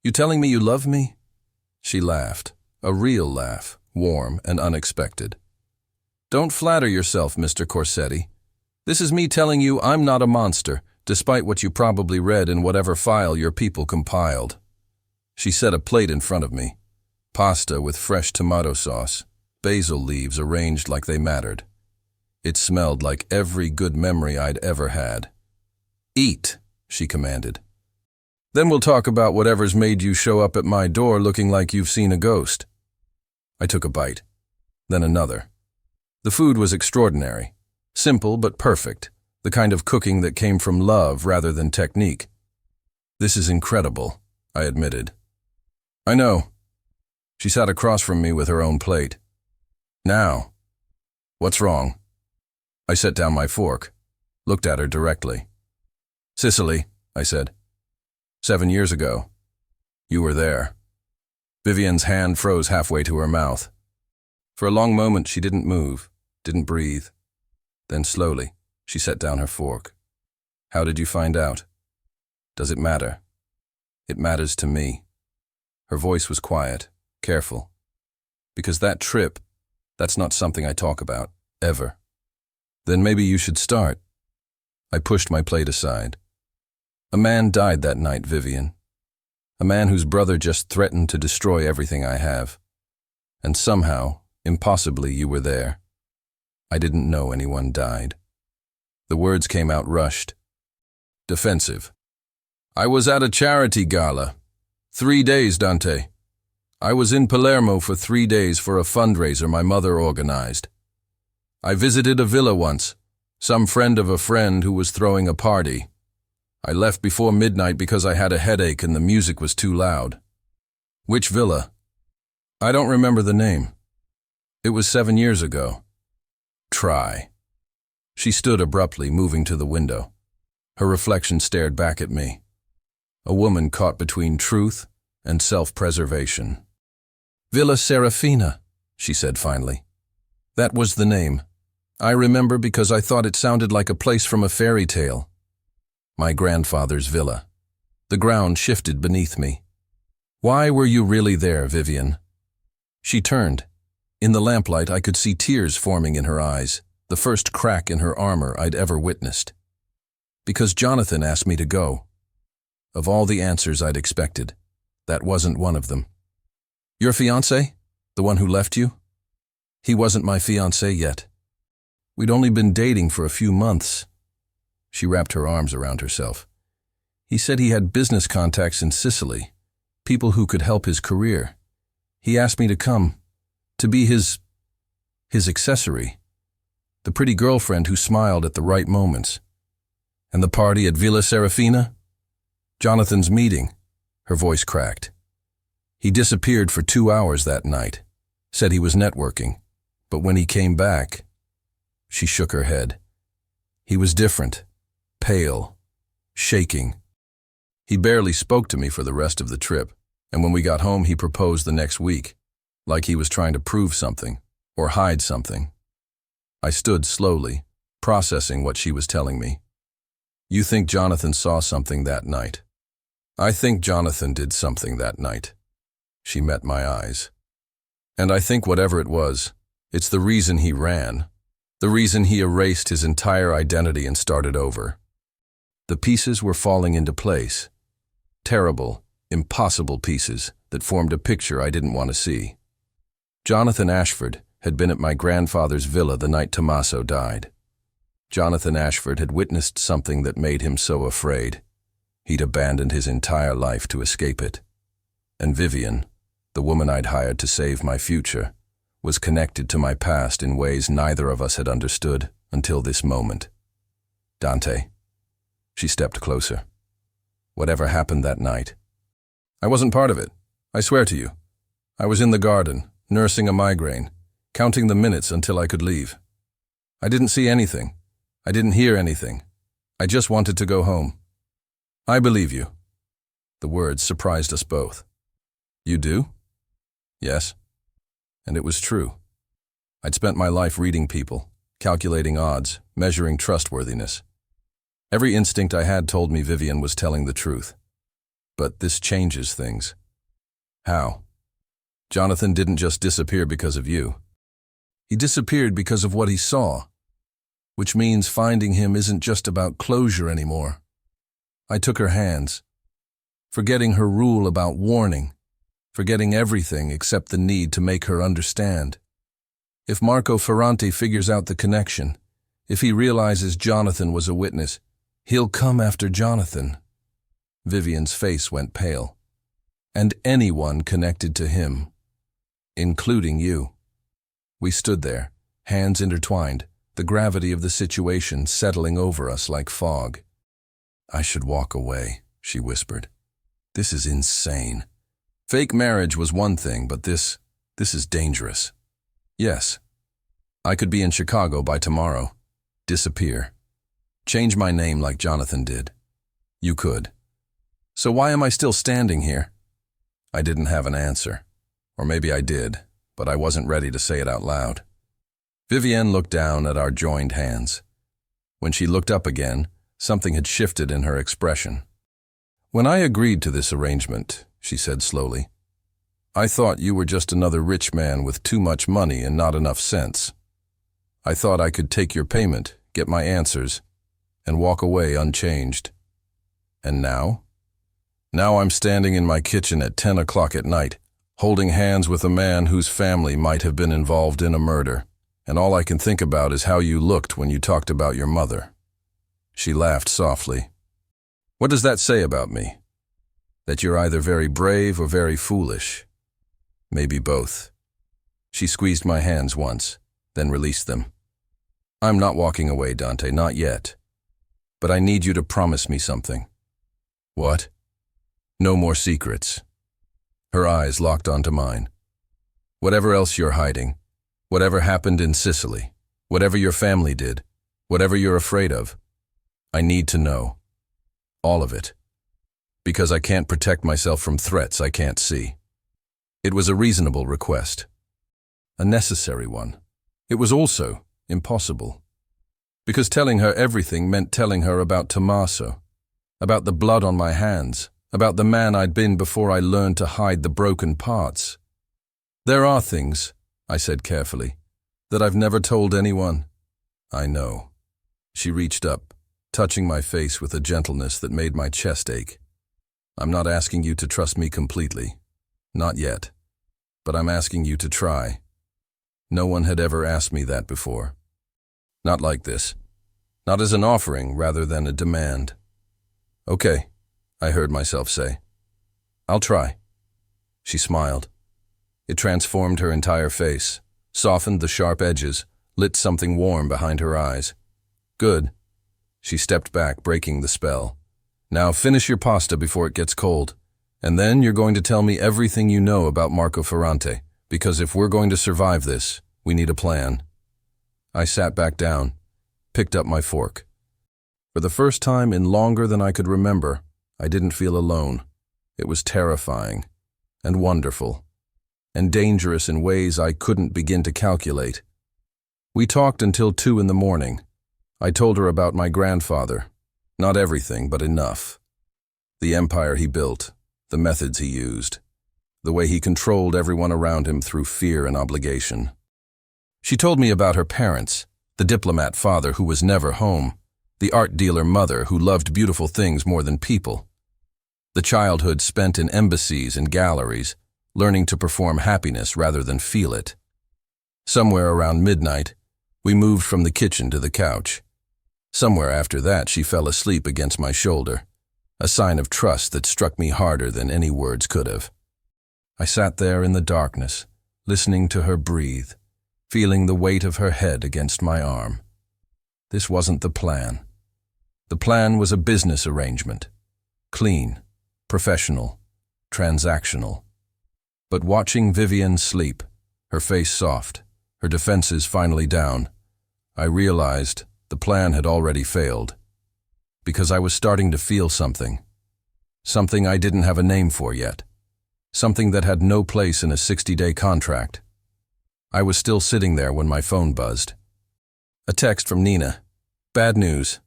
You telling me you love me? She laughed, a real laugh, warm and unexpected. Don't flatter yourself, Mr. Corsetti. This is me telling you I'm not a monster, despite what you probably read in whatever file your people compiled. She set a plate in front of me. Pasta with fresh tomato sauce, basil leaves arranged like they mattered. It smelled like every good memory I'd ever had. "Eat," she commanded. "Then we'll talk about whatever's made you show up at my door looking like you've seen a ghost." I took a bite, then another. The food was extraordinary. Simple but perfect, the kind of cooking that came from love rather than technique. "This is incredible," I admitted. "I know." She sat across from me with her own plate. "Now, what's wrong?" I set down my fork, looked at her directly. "Sicily," I said. 7 years ago. You were there." Vivienne's hand froze halfway to her mouth. For a long moment she didn't move, didn't breathe. Then slowly, she set down her fork. "How did you find out?" "Does it matter?" "It matters to me." Her voice was quiet, careful. "Because that trip, that's not something I talk about, ever." "Then maybe you should start." I pushed my plate aside. "A man died that night, Vivienne. A man whose brother just threatened to destroy everything I have. And somehow, impossibly, you were there. I didn't know anyone died." The words came out rushed, defensive. "I was at a charity gala. 3 days, Dante. I was in Palermo for 3 days for a fundraiser my mother organized. I visited a villa once, some friend of a friend who was throwing a party. I left before midnight because I had a headache and the music was too loud." "Which villa?" "I don't remember the name. It was 7 years ago." "Try." She stood abruptly, moving to the window. Her reflection stared back at me. A woman caught between truth and self-preservation. "Villa Serafina," she said finally. "That was the name. I remember because I thought it sounded like a place from a fairy tale. My grandfather's villa. The ground shifted beneath me." "Why were you really there, Vivienne?" She turned. In the lamplight, I could see tears forming in her eyes, the first crack in her armor I'd ever witnessed. "Because Jonathan asked me to go." Of all the answers I'd expected, that wasn't one of them. "Your fiancé? The one who left you?" "He wasn't my fiancé yet. We'd only been dating for a few months." She wrapped her arms around herself. "He said he had business contacts in Sicily, people who could help his career. He asked me to come, to be his accessory, the pretty girlfriend who smiled at the right moments." "And the party at Villa Serafina?" "Jonathan's meeting." Her voice cracked. "He disappeared for 2 hours that night, said he was networking, but when he came back..." She shook her head. "He was different, pale, shaking. He barely spoke to me for the rest of the trip, and when we got home he proposed the next week, like he was trying to prove something, or hide something." I stood slowly, processing what she was telling me. "You think Jonathan saw something that night?" "I think Jonathan did something that night." She met my eyes. "And I think whatever it was, it's the reason he ran. The reason he erased his entire identity and started over." The pieces were falling into place. Terrible, impossible pieces that formed a picture I didn't want to see. Jonathan Ashford had been at my grandfather's villa the night Tommaso died. Jonathan Ashford had witnessed something that made him so afraid. He'd abandoned his entire life to escape it. And Vivienne, the woman I'd hired to save my future, was connected to my past in ways neither of us had understood until this moment. "Dante." She stepped closer. "Whatever happened that night?" "I wasn't part of it. I swear to you. I was in the garden, nursing a migraine, counting the minutes until I could leave. I didn't see anything. I didn't hear anything. I just wanted to go home." "I believe you." The words surprised us both. "You do?" "Yes." And it was true. I'd spent my life reading people, calculating odds, measuring trustworthiness. Every instinct I had told me Vivienne was telling the truth. But this changes things. "How?" "Jonathan didn't just disappear because of you. He disappeared because of what he saw. Which means finding him isn't just about closure anymore. I took her hands, forgetting her rule about warning, forgetting everything except the need to make her understand. If Marco Ferrante figures out the connection, if he realizes Jonathan was a witness, he'll come after Jonathan. Vivienne's face went pale. And anyone connected to him, including you. We stood there, hands intertwined, the gravity of the situation settling over us like fog. I should walk away, she whispered. This is insane. Fake marriage was one thing, but this is dangerous. Yes. I could be in Chicago by tomorrow. Disappear. Change my name like Jonathan did. You could. So why am I still standing here? I didn't have an answer. Or maybe I did, but I wasn't ready to say it out loud. Vivienne looked down at our joined hands. When she looked up again, something had shifted in her expression. When I agreed to this arrangement, she said slowly, I thought you were just another rich man with too much money and not enough sense. I thought I could take your payment, get my answers, and walk away unchanged. And now? Now I'm standing in my kitchen at 10 o'clock at night, holding hands with a man whose family might have been involved in a murder, and all I can think about is how you looked when you talked about your mother. She laughed softly. What does that say about me? That you're either very brave or very foolish. Maybe both. She squeezed my hands once, then released them. I'm not walking away, Dante, not yet. But I need you to promise me something. What? No more secrets. Her eyes locked onto mine. Whatever else you're hiding, whatever happened in Sicily, whatever your family did, whatever you're afraid of, I need to know. All of it. Because I can't protect myself from threats I can't see. It was a reasonable request. A necessary one. It was also impossible. Because telling her everything meant telling her about Tommaso, about the blood on my hands, about the man I'd been before I learned to hide the broken parts. There are things, I said carefully, that I've never told anyone. I know. She reached up, touching my face with a gentleness that made my chest ache. I'm not asking you to trust me completely. Not yet. But I'm asking you to try. No one had ever asked me that before. Not like this. Not as an offering rather than a demand. Okay, I heard myself say. I'll try. She smiled. It transformed her entire face, softened the sharp edges, lit something warm behind her eyes. Good. She stepped back, breaking the spell. Now finish your pasta before it gets cold, and then you're going to tell me everything you know about Marco Ferrante, because if we're going to survive this, we need a plan. I sat back down, picked up my fork. For the first time in longer than I could remember, I didn't feel alone. It was terrifying, and wonderful, and dangerous in ways I couldn't begin to calculate. We talked until 2 in the morning. I told her about my grandfather. Not everything, but enough. The empire he built, the methods he used, the way he controlled everyone around him through fear and obligation. She told me about her parents, the diplomat father who was never home, the art dealer mother who loved beautiful things more than people, the childhood spent in embassies and galleries, learning to perform happiness rather than feel it. Somewhere around midnight, we moved from the kitchen to the couch. Somewhere after that, she fell asleep against my shoulder, a sign of trust that struck me harder than any words could have. I sat there in the darkness, listening to her breathe, feeling the weight of her head against my arm. This wasn't the plan. The plan was a business arrangement. Clean, professional, transactional. But watching Vivienne sleep, her face soft, her defenses finally down, I realized the plan had already failed. Because I was starting to feel something. Something I didn't have a name for yet. Something that had no place in a 60-day contract. I was still sitting there when my phone buzzed. A text from Nina. Bad news.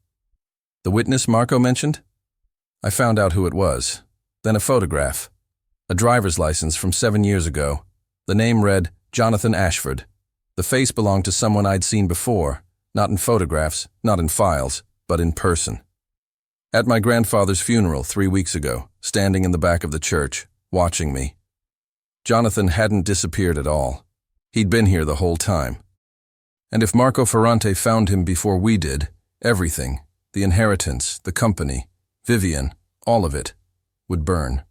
The witness Marco mentioned? I found out who it was. Then a photograph. A driver's license from 7 years ago. The name read Jonathan Ashford. The face belonged to someone I'd seen before, not in photographs, not in files, but in person. At my grandfather's funeral 3 weeks ago, standing in the back of the church, watching me. Jonathan hadn't disappeared at all. He'd been here the whole time. And if Marco Ferrante found him before we did, everything, the inheritance, the company, Vivienne, all of it, would burn.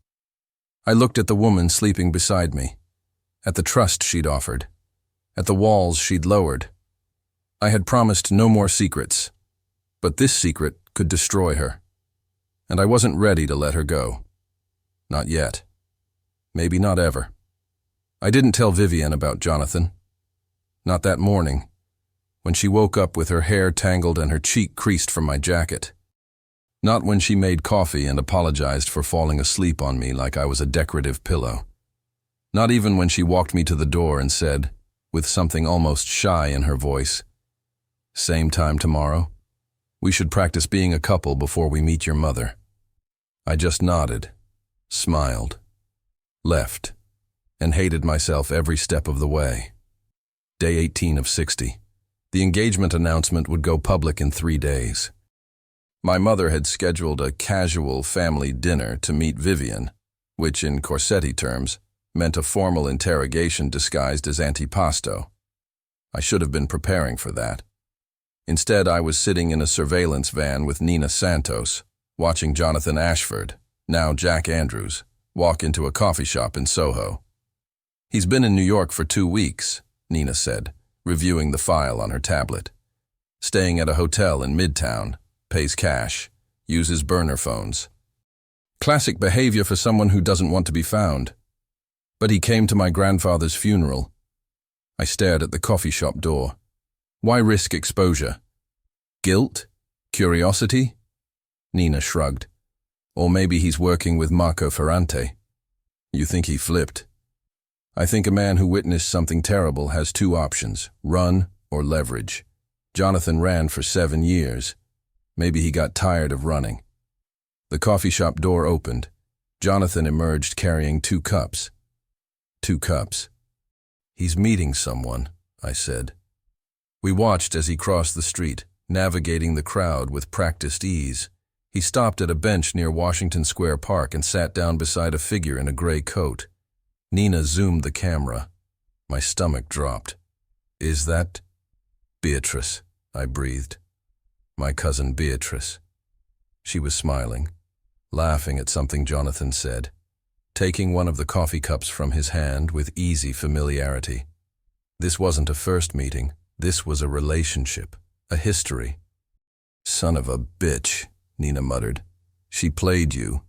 I looked at the woman sleeping beside me, at the trust she'd offered, at the walls she'd lowered. I had promised no more secrets, but this secret could destroy her. And I wasn't ready to let her go. Not yet. Maybe not ever. I didn't tell Vivienne about Jonathan. Not that morning, when she woke up with her hair tangled and her cheek creased from my jacket. Not when she made coffee and apologized for falling asleep on me like I was a decorative pillow. Not even when she walked me to the door and said, with something almost shy in her voice, "Same time tomorrow? We should practice being a couple before we meet your mother." I just nodded, smiled, left, and hated myself every step of the way. Day 18 of 60. The engagement announcement would go public in 3 days. My mother had scheduled a casual family dinner to meet Vivienne, which in Corsetti terms meant a formal interrogation disguised as antipasto. I should have been preparing for that. Instead, I was sitting in a surveillance van with Nina Santos, watching Jonathan Ashford, now Jack Andrews, walk into a coffee shop in Soho. "He's been in New York for 2 weeks, Nina said, reviewing the file on her tablet. "Staying at a hotel in Midtown, pays cash, uses burner phones. Classic behavior for someone who doesn't want to be found. But he came to my grandfather's funeral." I stared at the coffee shop door. Why risk exposure? Guilt? Curiosity? Nina shrugged. "Or maybe he's working with Marco Ferrante." "You think he flipped?" "I think a man who witnessed something terrible has 2 options, run or leverage. Jonathan ran for 7 years. Maybe he got tired of running." The coffee shop door opened. Jonathan emerged carrying 2 cups. 2 cups. "He's meeting someone," I said. We watched as he crossed the street, navigating the crowd with practiced ease. He stopped at a bench near Washington Square Park and sat down beside a figure in a gray coat. Nina zoomed the camera. My stomach dropped. "Is that Beatrice?" I breathed. "My cousin Beatrice." She was smiling, laughing at something Jonathan said, taking one of the coffee cups from his hand with easy familiarity. This wasn't a first meeting. This was a relationship, a history. "Son of a bitch," Nina muttered. "She played you."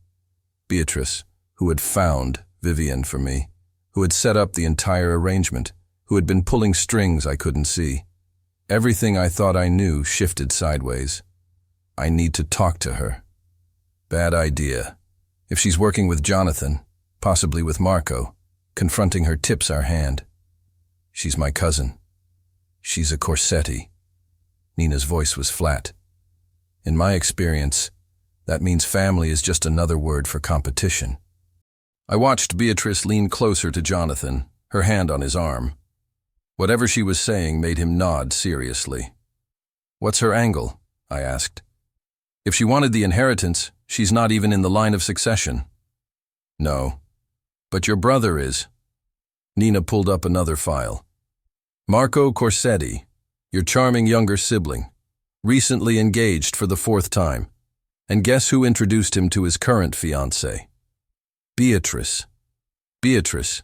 Beatrice, who had found Vivienne for me, who had set up the entire arrangement, who had been pulling strings I couldn't see. Everything I thought I knew shifted sideways. I need to talk to her. Bad idea. If she's working with Jonathan, possibly with Marco, confronting her tips our hand. She's my cousin. She's a Corsetti. Nina's voice was flat. In my experience, that means family is just another word for competition. I watched Beatrice lean closer to Jonathan, her hand on his arm. Whatever she was saying made him nod seriously. "What's her angle?" I asked. "If she wanted the inheritance, she's not even in the line of succession." "No. But your brother is." Nina pulled up another file. "Marco Corsetti, your charming younger sibling, recently engaged for the 4th time. And guess who introduced him to his current fiancée? Beatrice." "Beatrice."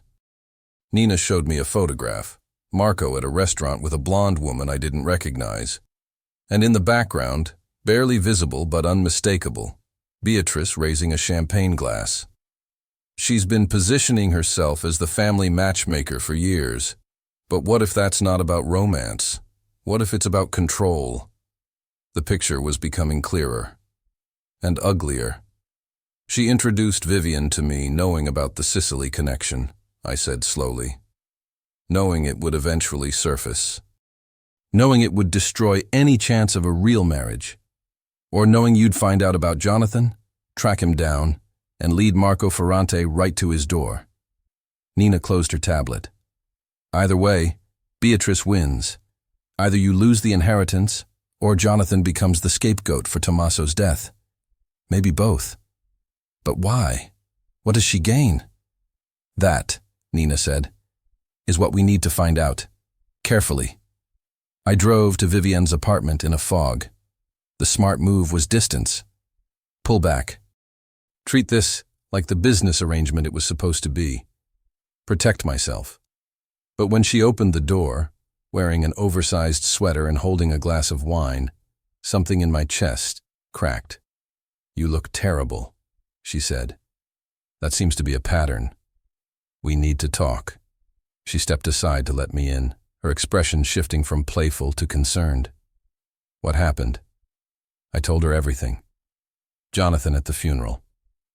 Nina showed me a photograph. Marco at a restaurant with a blonde woman I didn't recognize. And in the background, barely visible but unmistakable, Beatrice raising a champagne glass. She's been positioning herself as the family matchmaker for years. But what if that's not about romance? What if it's about control? The picture was becoming clearer. And uglier. "She introduced Vivienne to me knowing about the Sicily connection," I said slowly. "Knowing it would eventually surface. Knowing it would destroy any chance of a real marriage. Or knowing you'd find out about Jonathan, track him down, and lead Marco Ferrante right to his door." Nina closed her tablet. "Either way, Beatrice wins. Either you lose the inheritance, or Jonathan becomes the scapegoat for Tommaso's death." Maybe both. But why? What does she gain? That, Nina said, is what we need to find out. Carefully. I drove to Vivienne's apartment in a fog. The smart move was distance. Pull back. Treat this like the business arrangement it was supposed to be. Protect myself. But when she opened the door, wearing an oversized sweater and holding a glass of wine, something in my chest cracked. You look terrible, she said. That seems to be a pattern. We need to talk. She stepped aside to let me in, her expression shifting from playful to concerned. What happened? I told her everything. Jonathan at the funeral.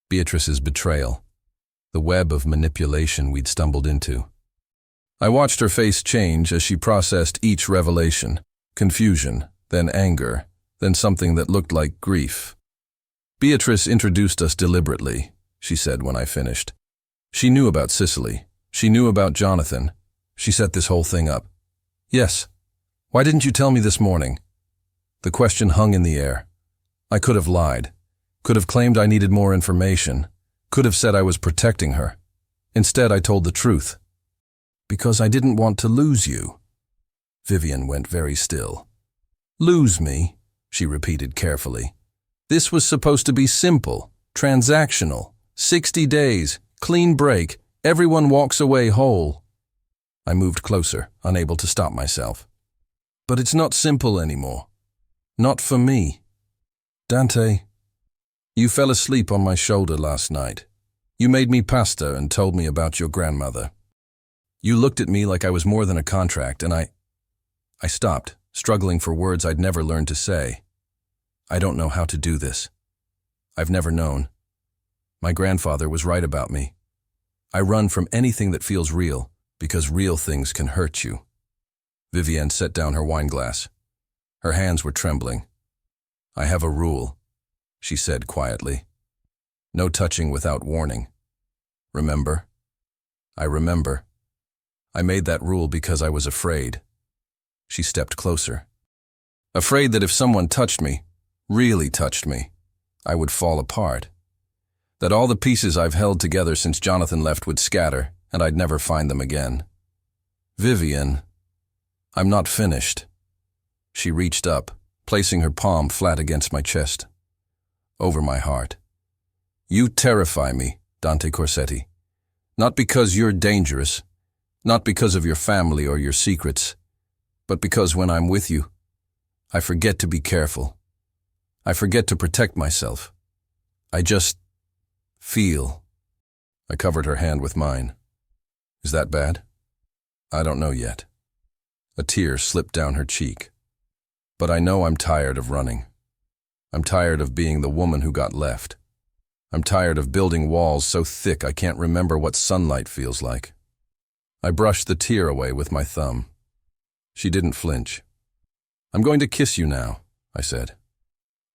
Beatrice's betrayal. The web of manipulation we'd stumbled into. I watched her face change as she processed each revelation. Confusion, then anger, then something that looked like grief. Beatrice introduced us deliberately, she said when I finished. She knew about Sicily. She knew about Jonathan. She set this whole thing up. Yes. Why didn't you tell me this morning? The question hung in the air. I could have lied. Could have claimed I needed more information. Could have said I was protecting her. Instead, I told the truth. Because I didn't want to lose you. Vivienne went very still. Lose me, she repeated carefully. This was supposed to be simple, transactional. 60 days, clean break, everyone walks away whole. I moved closer, unable to stop myself. But it's not simple anymore. Not for me. Dante, you fell asleep on my shoulder last night. You made me pasta and told me about your grandmother. You looked at me like I was more than a contract, and I stopped, struggling for words I'd never learned to say. I don't know how to do this. I've never known. My grandfather was right about me. I run from anything that feels real, because real things can hurt you. Vivienne set down her wine glass. Her hands were trembling. I have a rule, she said quietly. No touching without warning. Remember? I remember. I made that rule because I was afraid. She stepped closer. Afraid that if someone touched me, really touched me, I would fall apart. That all the pieces I've held together since Jonathan left would scatter, and I'd never find them again. Vivienne, I'm not finished. She reached up, placing her palm flat against my chest, over my heart. You terrify me, Dante Corsetti. Not because you're dangerous, not because of your family or your secrets, but because when I'm with you, I forget to be careful. I forget to protect myself. I just feel. I covered her hand with mine. Is that bad? I don't know yet. A tear slipped down her cheek. But I know I'm tired of running. I'm tired of being the woman who got left. I'm tired of building walls so thick I can't remember what sunlight feels like. I brushed the tear away with my thumb. She didn't flinch. I'm going to kiss you now, I said.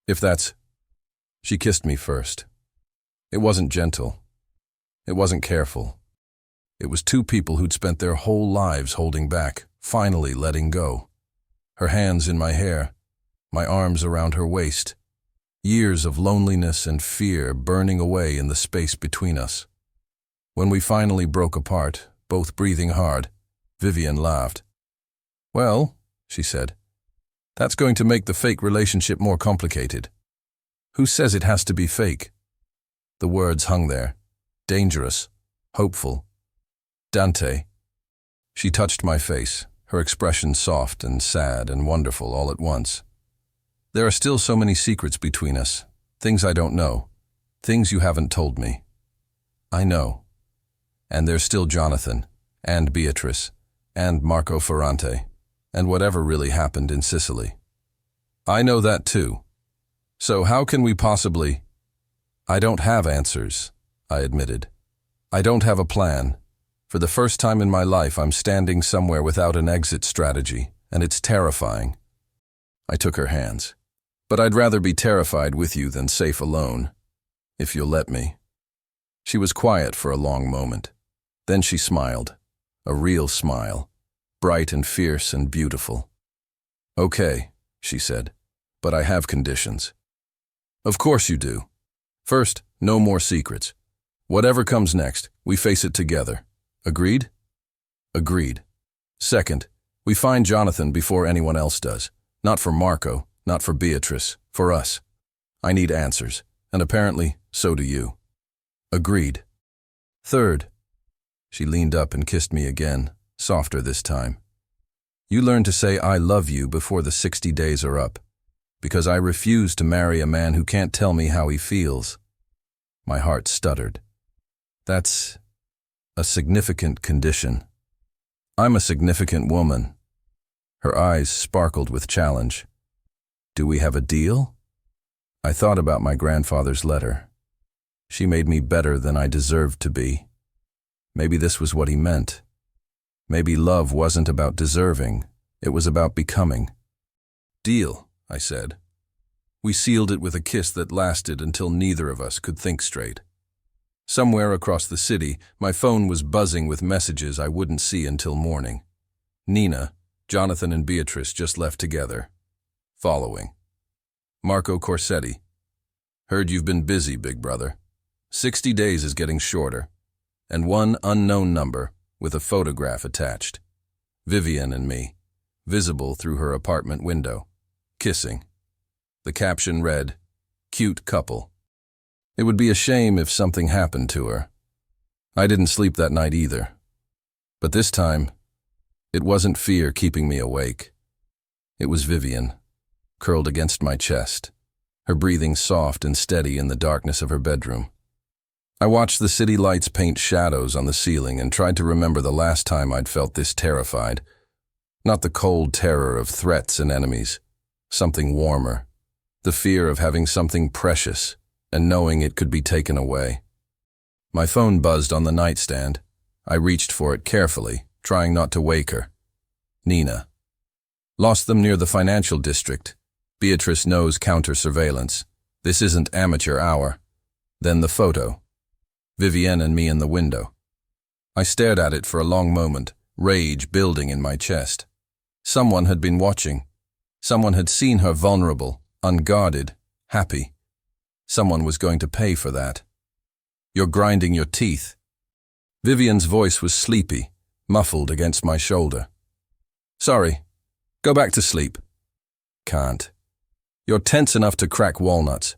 If that's... She kissed me first. It wasn't gentle. It wasn't careful. It was two people who'd spent their whole lives holding back, finally letting go. Her hands in my hair, my arms around her waist. Years of loneliness and fear burning away in the space between us. When we finally broke apart, both breathing hard, Vivienne laughed. Well, she said, that's going to make the fake relationship more complicated. Who says it has to be fake? The words hung there. Dangerous. Hopeful. Dante. She touched my face, her expression soft and sad and wonderful all at once. There are still so many secrets between us, things I don't know, things you haven't told me. I know. And there's still Jonathan, and Beatrice, and Marco Ferrante, and whatever really happened in Sicily. I know that too. So how can we possibly... I don't have answers, I admitted. I don't have a plan. For the first time in my life, I'm standing somewhere without an exit strategy, and it's terrifying. I took her hands. But I'd rather be terrified with you than safe alone, if you'll let me. She was quiet for a long moment. Then she smiled, a real smile, bright and fierce and beautiful. Okay, she said, but I have conditions. Of course you do. First, no more secrets. Whatever comes next, we face it together. Agreed? Agreed. Second, we find Jonathan before anyone else does. Not for Marco, not for Beatrice, for us. I need answers, and apparently, so do you. Agreed. Third, she leaned up and kissed me again, softer this time. You learn to say I love you before the 60 days are up, because I refuse to marry a man who can't tell me how he feels. My heart stuttered. That's a significant condition. I'm a significant woman. Her eyes sparkled with challenge. Do we have a deal? I thought about my grandfather's letter. She made me better than I deserved to be. Maybe this was what he meant. Maybe love wasn't about deserving, it was about becoming. Deal, I said. We sealed it with a kiss that lasted until neither of us could think straight. Somewhere across the city, my phone was buzzing with messages I wouldn't see until morning. Nina, Jonathan and Beatrice just left together. Following. Marco Corsetti. Heard you've been busy, big brother. 60 days is getting shorter. And one unknown number with a photograph attached. Vivienne and me, visible through her apartment window, kissing. The caption read, "Cute couple." It would be a shame if something happened to her. I didn't sleep that night either. But this time, it wasn't fear keeping me awake. It was Vivienne, curled against my chest, her breathing soft and steady in the darkness of her bedroom. I watched the city lights paint shadows on the ceiling and tried to remember the last time I'd felt this terrified. Not the cold terror of threats and enemies, something warmer. The fear of having something precious and knowing it could be taken away. My phone buzzed on the nightstand. I reached for it carefully, trying not to wake her. Nina. Lost them near the financial district. Beatrice knows counter-surveillance. This isn't amateur hour. Then the photo. Vivienne and me in the window. I stared at it for a long moment, rage building in my chest. Someone had been watching. Someone had seen her vulnerable, unguarded, happy. Someone was going to pay for that. You're grinding your teeth. Vivienne's voice was sleepy, muffled against my shoulder. Sorry. Go back to sleep. Can't. You're tense enough to crack walnuts.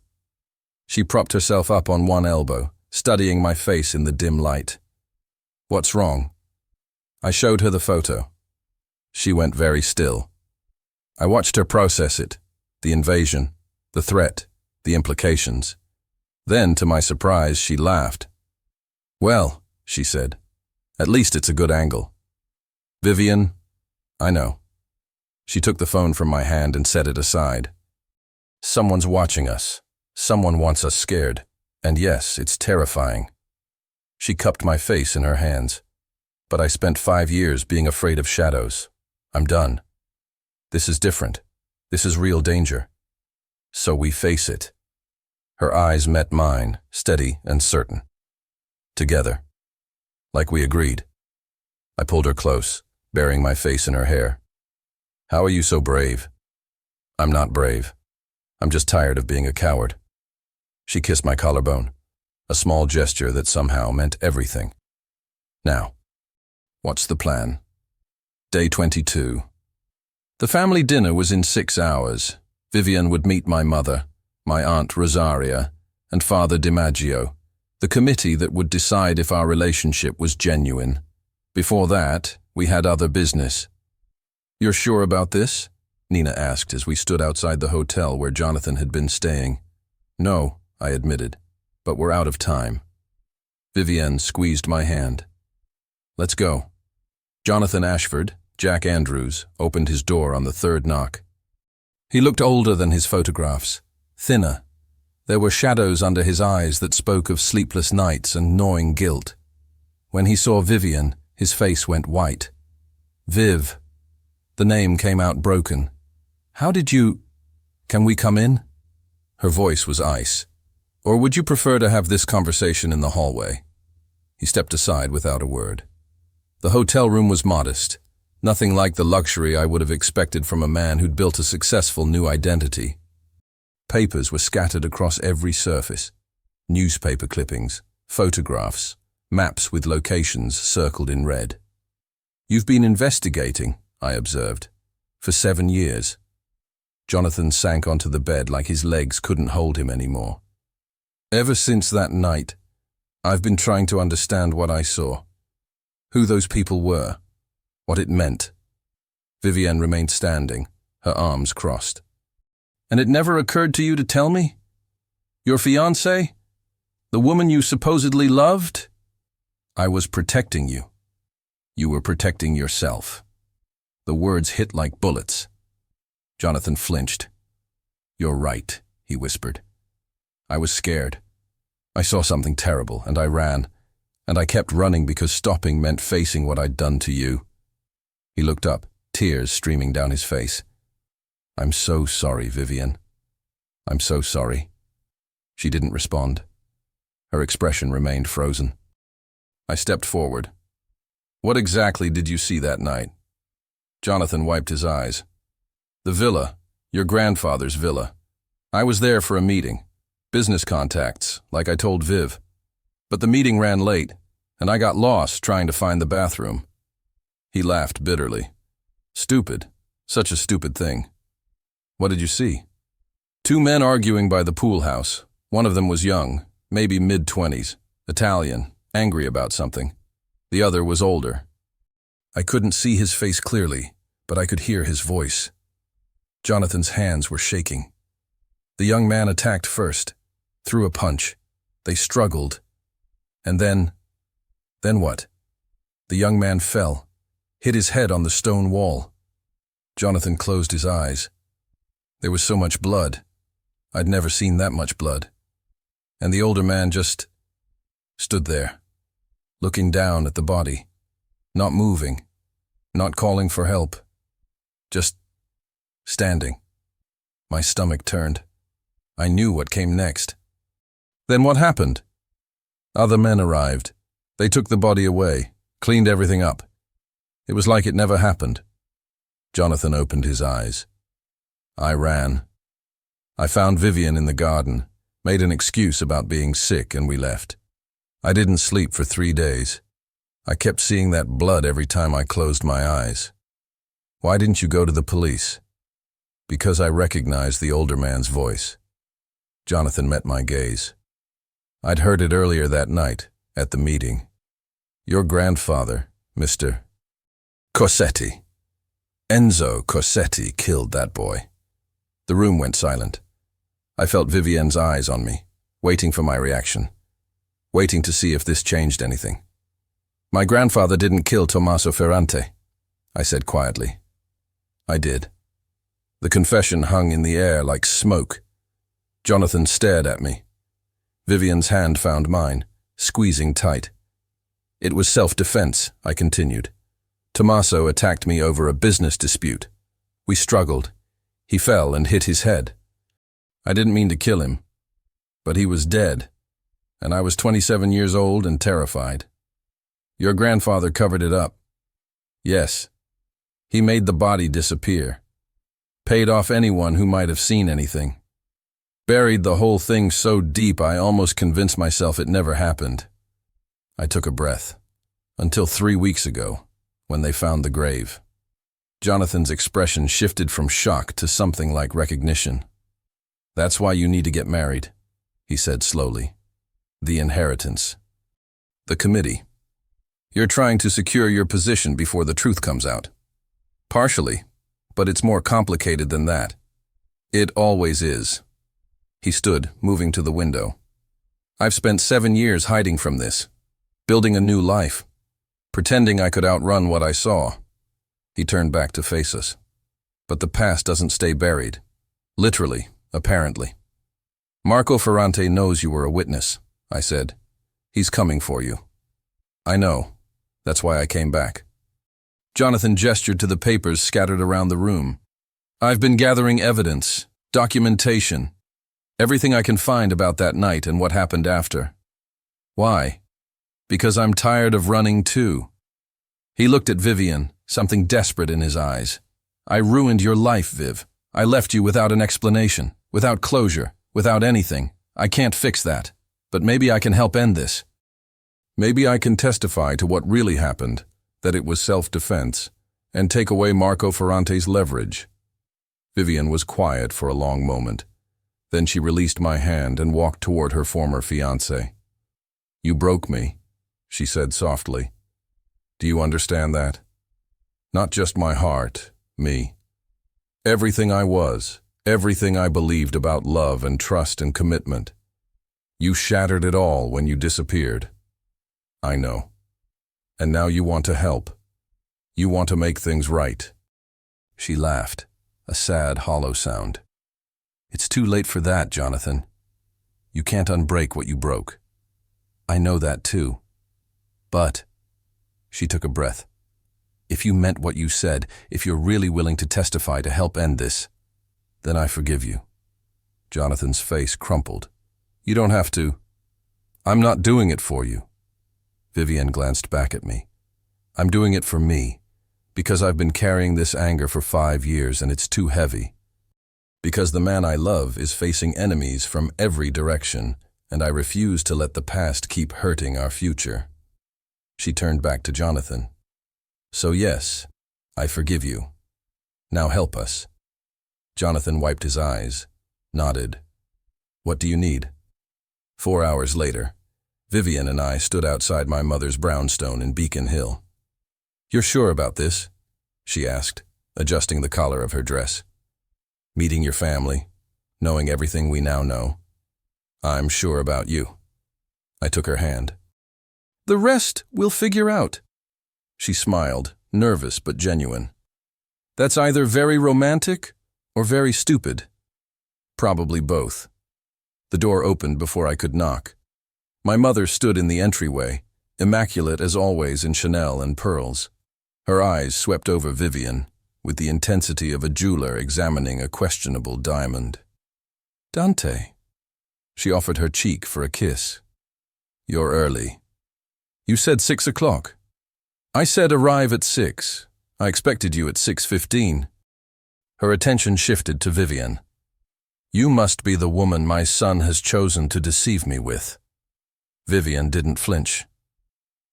She propped herself up on one elbow, studying my face in the dim light. What's wrong? I showed her the photo. She went very still. I watched her process it, the invasion, the threat, the implications. Then, to my surprise, she laughed. Well, she said, at least it's a good angle. Vivienne, I know. She took the phone from my hand and set it aside. Someone's watching us. Someone wants us scared. And yes, it's terrifying. She cupped my face in her hands. But I spent 5 years being afraid of shadows. I'm done. This is different. This is real danger. So we face it. Her eyes met mine, steady and certain. Together. Like we agreed. I pulled her close, burying my face in her hair. How are you so brave? I'm not brave. I'm just tired of being a coward. She kissed my collarbone, a small gesture that somehow meant everything. Now, what's the plan? Day 22. The family dinner was in 6 hours. Vivienne would meet my mother, my aunt Rosaria, and Father DiMaggio, the committee that would decide if our relationship was genuine. Before that, we had other business. You're sure about this? Nina asked as we stood outside the hotel where Jonathan had been staying. No, I admitted, but we're out of time. Vivienne squeezed my hand. Let's go. Jonathan Ashford, Jack Andrews, opened his door on the third knock. He looked older than his photographs, thinner. There were shadows under his eyes that spoke of sleepless nights and gnawing guilt. When he saw Vivienne, his face went white. Viv. The name came out broken. How did you... Can we come in? Her voice was ice. Or would you prefer to have this conversation in the hallway? He stepped aside without a word. The hotel room was modest, nothing like the luxury I would have expected from a man who'd built a successful new identity. Papers were scattered across every surface. Newspaper clippings, photographs, maps with locations circled in red. "You've been investigating," I observed, "for 7 years." Jonathan sank onto the bed like his legs couldn't hold him anymore. "Ever since that night, I've been trying to understand what I saw. Who those people were. What it meant." Vivienne remained standing, her arms crossed. "And it never occurred to you to tell me? Your fiancée? The woman you supposedly loved?" "I was protecting you. You were protecting yourself." The words hit like bullets. Jonathan flinched. "You're right," he whispered. "I was scared. I saw something terrible, and I ran. And I kept running because stopping meant facing what I'd done to you." He looked up, tears streaming down his face. "I'm so sorry, Vivienne. I'm so sorry." She didn't respond. Her expression remained frozen. I stepped forward. "What exactly did you see that night?" Jonathan wiped his eyes. "The villa, your grandfather's villa. I was there for a meeting. Business contacts, like I told Viv. But the meeting ran late, and I got lost trying to find the bathroom." He laughed bitterly. "Stupid. Such a stupid thing." "What did you see?" "2 men arguing by the pool house. One of them was young, maybe mid-20s, Italian, angry about something. The other was older. I couldn't see his face clearly, but I could hear his voice. Jonathan's hands were shaking. The young man attacked first, threw a punch. They struggled. And then what? The young man fell, hit his head on the stone wall. Jonathan closed his eyes. There was so much blood. I'd never seen that much blood. And the older man just stood there, looking down at the body, not moving, not calling for help, just standing. My stomach turned. I knew what came next. Then what happened? Other men arrived. They took the body away, cleaned everything up. It was like it never happened. Jonathan opened his eyes. I ran. I found Vivienne in the garden, made an excuse about being sick, and we left. I didn't sleep for 3 days. I kept seeing that blood every time I closed my eyes. Why didn't you go to the police? Because I recognized the older man's voice. Jonathan met my gaze. I'd heard it earlier that night, at the meeting. Your grandfather, Mr. Corsetti. Enzo Corsetti killed that boy. The room went silent. I felt Vivienne's eyes on me, waiting for my reaction, waiting to see if this changed anything. My grandfather didn't kill Tommaso Ferrante, I said quietly. I did. The confession hung in the air like smoke. Jonathan stared at me. Vivienne's hand found mine, squeezing tight. It was self-defense, I continued. Tommaso attacked me over a business dispute. We struggled. He fell and hit his head. I didn't mean to kill him, but he was dead, and I was 27 years old and terrified. Your grandfather covered it up. Yes. He made the body disappear. Paid off anyone who might have seen anything. Buried the whole thing so deep I almost convinced myself it never happened. I took a breath. Until 3 weeks ago, when they found the grave. Jonathan's expression shifted from shock to something like recognition. That's why you need to get married, he said slowly. The inheritance. The committee. You're trying to secure your position before the truth comes out. Partially, but it's more complicated than that. It always is. He stood, moving to the window. I've spent 7 years hiding from this, building a new life, pretending I could outrun what I saw. He turned back to face us. But the past doesn't stay buried. Literally, apparently. Marco Ferrante knows you were a witness, I said. He's coming for you. I know. That's why I came back. Jonathan gestured to the papers scattered around the room. I've been gathering evidence, documentation, everything I can find about that night and what happened after. Why? Because I'm tired of running too. He looked at Vivienne, something desperate in his eyes. I ruined your life, Viv. I left you without an explanation, without closure, without anything. I can't fix that. But maybe I can help end this. Maybe I can testify to what really happened, that it was self-defense, and take away Marco Ferrante's leverage. Vivienne was quiet for a long moment. Then she released my hand and walked toward her former fiancé. "You broke me," she said softly. "Do you understand that? Not just my heart, me. Everything I was, everything I believed about love and trust and commitment. You shattered it all when you disappeared. I know. And now you want to help. You want to make things right." She laughed, a sad, hollow sound. "It's too late for that, Jonathan. You can't unbreak what you broke. I know that too. But," she took a breath, "if you meant what you said, if you're really willing to testify to help end this, then I forgive you." Jonathan's face crumpled. "You don't have to. I'm not doing it for you." Vivienne glanced back at me. "I'm doing it for me, because I've been carrying this anger for 5 years and it's too heavy. Because the man I love is facing enemies from every direction, and I refuse to let the past keep hurting our future." She turned back to Jonathan. "So yes, I forgive you. Now help us." Jonathan wiped his eyes, nodded. "What do you need?" 4 hours later, Vivienne and I stood outside my mother's brownstone in Beacon Hill. "You're sure about this?" she asked, adjusting the collar of her dress. "Meeting your family, knowing everything we now know. I'm sure about you." I took her hand. "The rest we'll figure out." She smiled, nervous but genuine. "That's either very romantic or very stupid." "Probably both." The door opened before I could knock. My mother stood in the entryway, immaculate as always in Chanel and pearls. Her eyes swept over Vivienne, with the intensity of a jeweler examining a questionable diamond. "Dante." She offered her cheek for a kiss. "You're early." "You said 6 o'clock." "I said arrive at 6. I expected you at 6:15. Her attention shifted to Vivienne. "You must be the woman my son has chosen to deceive me with." Vivienne didn't flinch.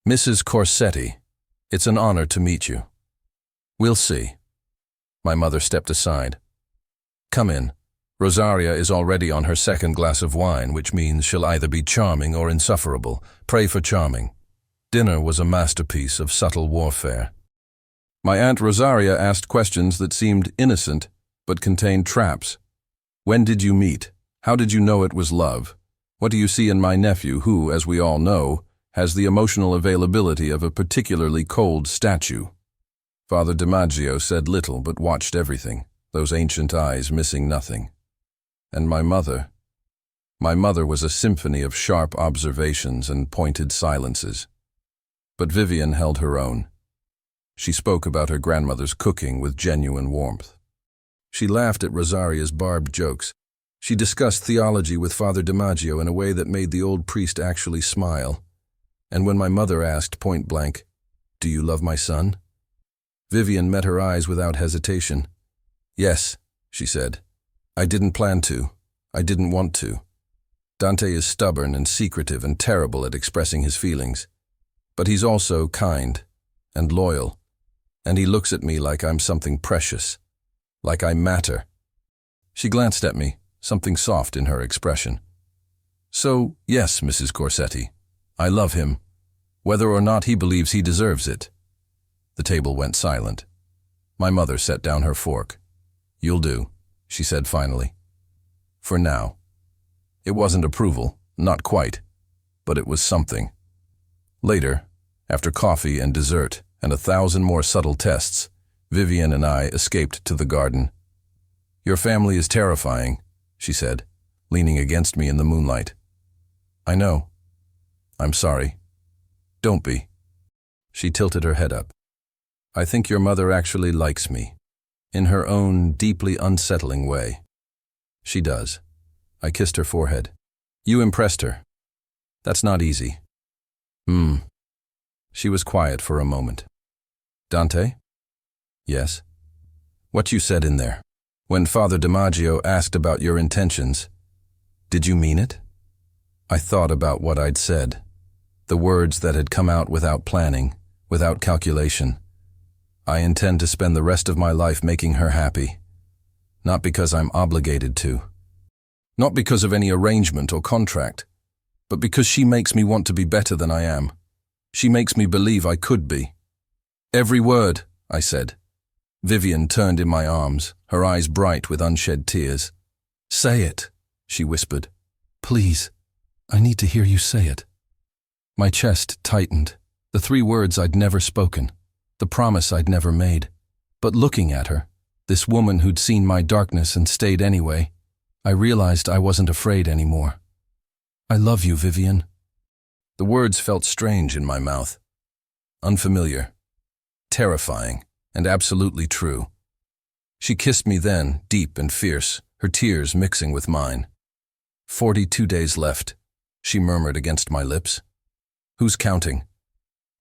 "Mrs. Corsetti, it's an honor to meet you." "We'll see." My mother stepped aside. "Come in. Rosaria is already on her second glass of wine, which means she'll either be charming or insufferable. Pray for charming." Dinner was a masterpiece of subtle warfare. My Aunt Rosaria asked questions that seemed innocent, but contained traps. "When did you meet? How did you know it was love? What do you see in my nephew who, as we all know, has the emotional availability of a particularly cold statue?" Father DiMaggio said little but watched everything, those ancient eyes missing nothing. And my mother? My mother was a symphony of sharp observations and pointed silences. But Vivienne held her own. She spoke about her grandmother's cooking with genuine warmth. She laughed at Rosaria's barbed jokes. She discussed theology with Father DiMaggio in a way that made the old priest actually smile. And when my mother asked point blank, "Do you love my son?" Vivienne met her eyes without hesitation. "Yes," she said. "I didn't plan to. I didn't want to. Dante is stubborn and secretive and terrible at expressing his feelings. But he's also kind and loyal, and he looks at me like I'm something precious, like I matter." She glanced at me, something soft in her expression. "So, yes, Mrs. Corsetti, I love him, whether or not he believes he deserves it." The table went silent. My mother set down her fork. "You'll do," she said finally. "For now." It wasn't approval, not quite, but it was something. Later, after coffee and dessert and 1,000 more subtle tests, Vivienne and I escaped to the garden. "Your family is terrifying," she said, leaning against me in the moonlight. "I know. I'm sorry. Don't be." She tilted her head up. "I think your mother actually likes me, in her own deeply unsettling way." "She does." I kissed her forehead. "You impressed her. That's not easy." She was quiet for a moment. "Dante?" "Yes?" "What you said in there, when Father DiMaggio asked about your intentions, did you mean it?" I thought about what I'd said, the words that had come out without planning, without calculation. I intend to spend the rest of my life making her happy, not because I'm obligated to, not because of any arrangement or contract, but because she makes me want to be better than I am. She makes me believe I could be. Every word, I said. Vivienne turned in my arms, her eyes bright with unshed tears. Say it, she whispered. Please, I need to hear you say it. My chest tightened, the 3 words I'd never spoken, the promise I'd never made. But looking at her, this woman who'd seen my darkness and stayed anyway, I realized I wasn't afraid anymore. I love you, Vivienne. The words felt strange in my mouth, unfamiliar, terrifying, and absolutely true. She kissed me then, deep and fierce, her tears mixing with mine. 42 days left, she murmured against my lips. Who's counting?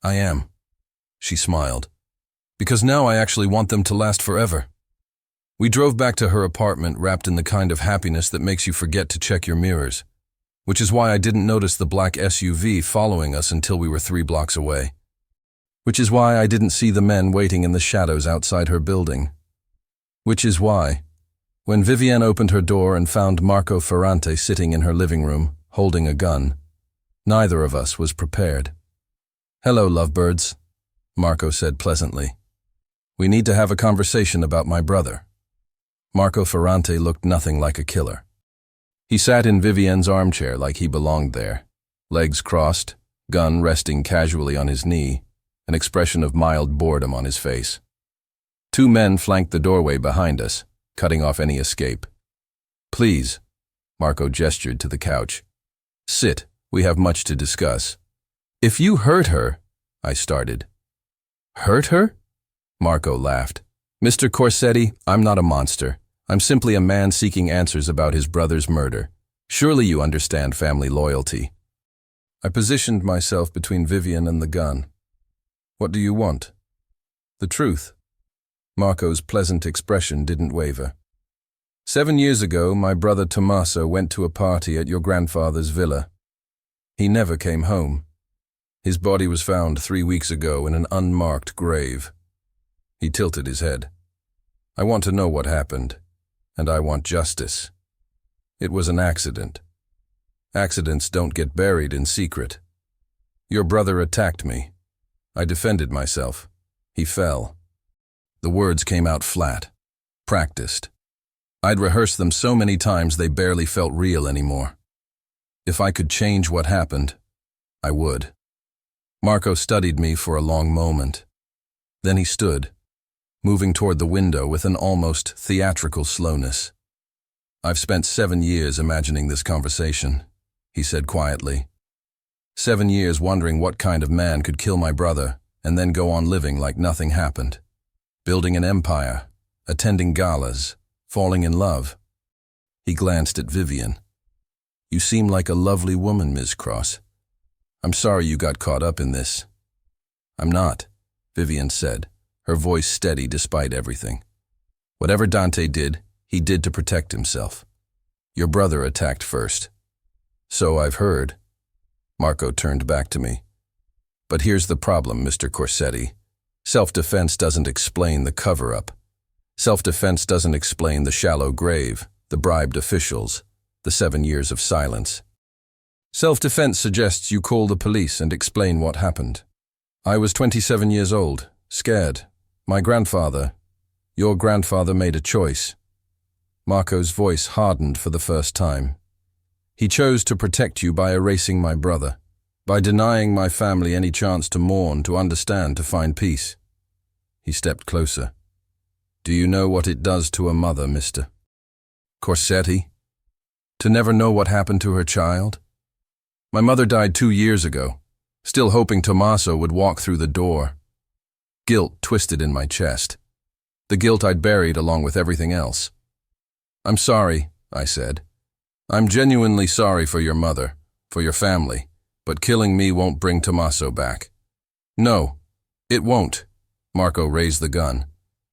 I am. She smiled. Because now I actually want them to last forever. We drove back to her apartment wrapped in the kind of happiness that makes you forget to check your mirrors, which is why I didn't notice the black SUV following us until we were 3 blocks away. Which is why I didn't see the men waiting in the shadows outside her building. Which is why, when Vivienne opened her door and found Marco Ferrante sitting in her living room, holding a gun, neither of us was prepared. Hello, lovebirds, Marco said pleasantly. We need to have a conversation about my brother. Marco Ferrante looked nothing like a killer. He sat in Vivienne's armchair like he belonged there, legs crossed, gun resting casually on his knee, an expression of mild boredom on his face. 2 men flanked the doorway behind us, cutting off any escape. Please, Marco gestured to the couch. Sit, we have much to discuss. If you hurt her, I started. Hurt her? Marco laughed. Mr. Corsetti, I'm not a monster. I'm simply a man seeking answers about his brother's murder. Surely you understand family loyalty. I positioned myself between Vivienne and the gun. What do you want? The truth. Marco's pleasant expression didn't waver. 7 years ago, my brother Tommaso went to a party at your grandfather's villa. He never came home. His body was found 3 weeks ago in an unmarked grave. He tilted his head. I want to know what happened, and I want justice. It was an accident. Accidents don't get buried in secret. Your brother attacked me. I defended myself. He fell. The words came out flat, practiced. I'd rehearsed them so many times they barely felt real anymore. If I could change what happened, I would. Marco studied me for a long moment. Then he stood, moving toward the window with an almost theatrical slowness. I've spent 7 years imagining this conversation, he said quietly. 7 years wondering what kind of man could kill my brother and then go on living like nothing happened. Building an empire, attending galas, falling in love. He glanced at Vivienne. You seem like a lovely woman, Ms. Cross. I'm sorry you got caught up in this. I'm not, Vivienne said, her voice steady despite everything. Whatever Dante did, he did to protect himself. Your brother attacked first. So I've heard. Marco turned back to me. But here's the problem, Mr. Corsetti. Self-defense doesn't explain the cover-up. Self-defense doesn't explain the shallow grave, the bribed officials, the 7 years of silence. Self-defense suggests you call the police and explain what happened. I was 27 years old, scared. My grandfather, your grandfather made a choice. Marco's voice hardened for the first time. He chose to protect you by erasing my brother, by denying my family any chance to mourn, to understand, to find peace. He stepped closer. Do you know what it does to a mother, Mr. Corsetti? To never know what happened to her child? My mother died 2 years ago, still hoping Tommaso would walk through the door. Guilt twisted in my chest. The guilt I'd buried along with everything else. I'm sorry, I said. I'm genuinely sorry for your mother, for your family, but killing me won't bring Tommaso back. No, it won't. Marco raised the gun.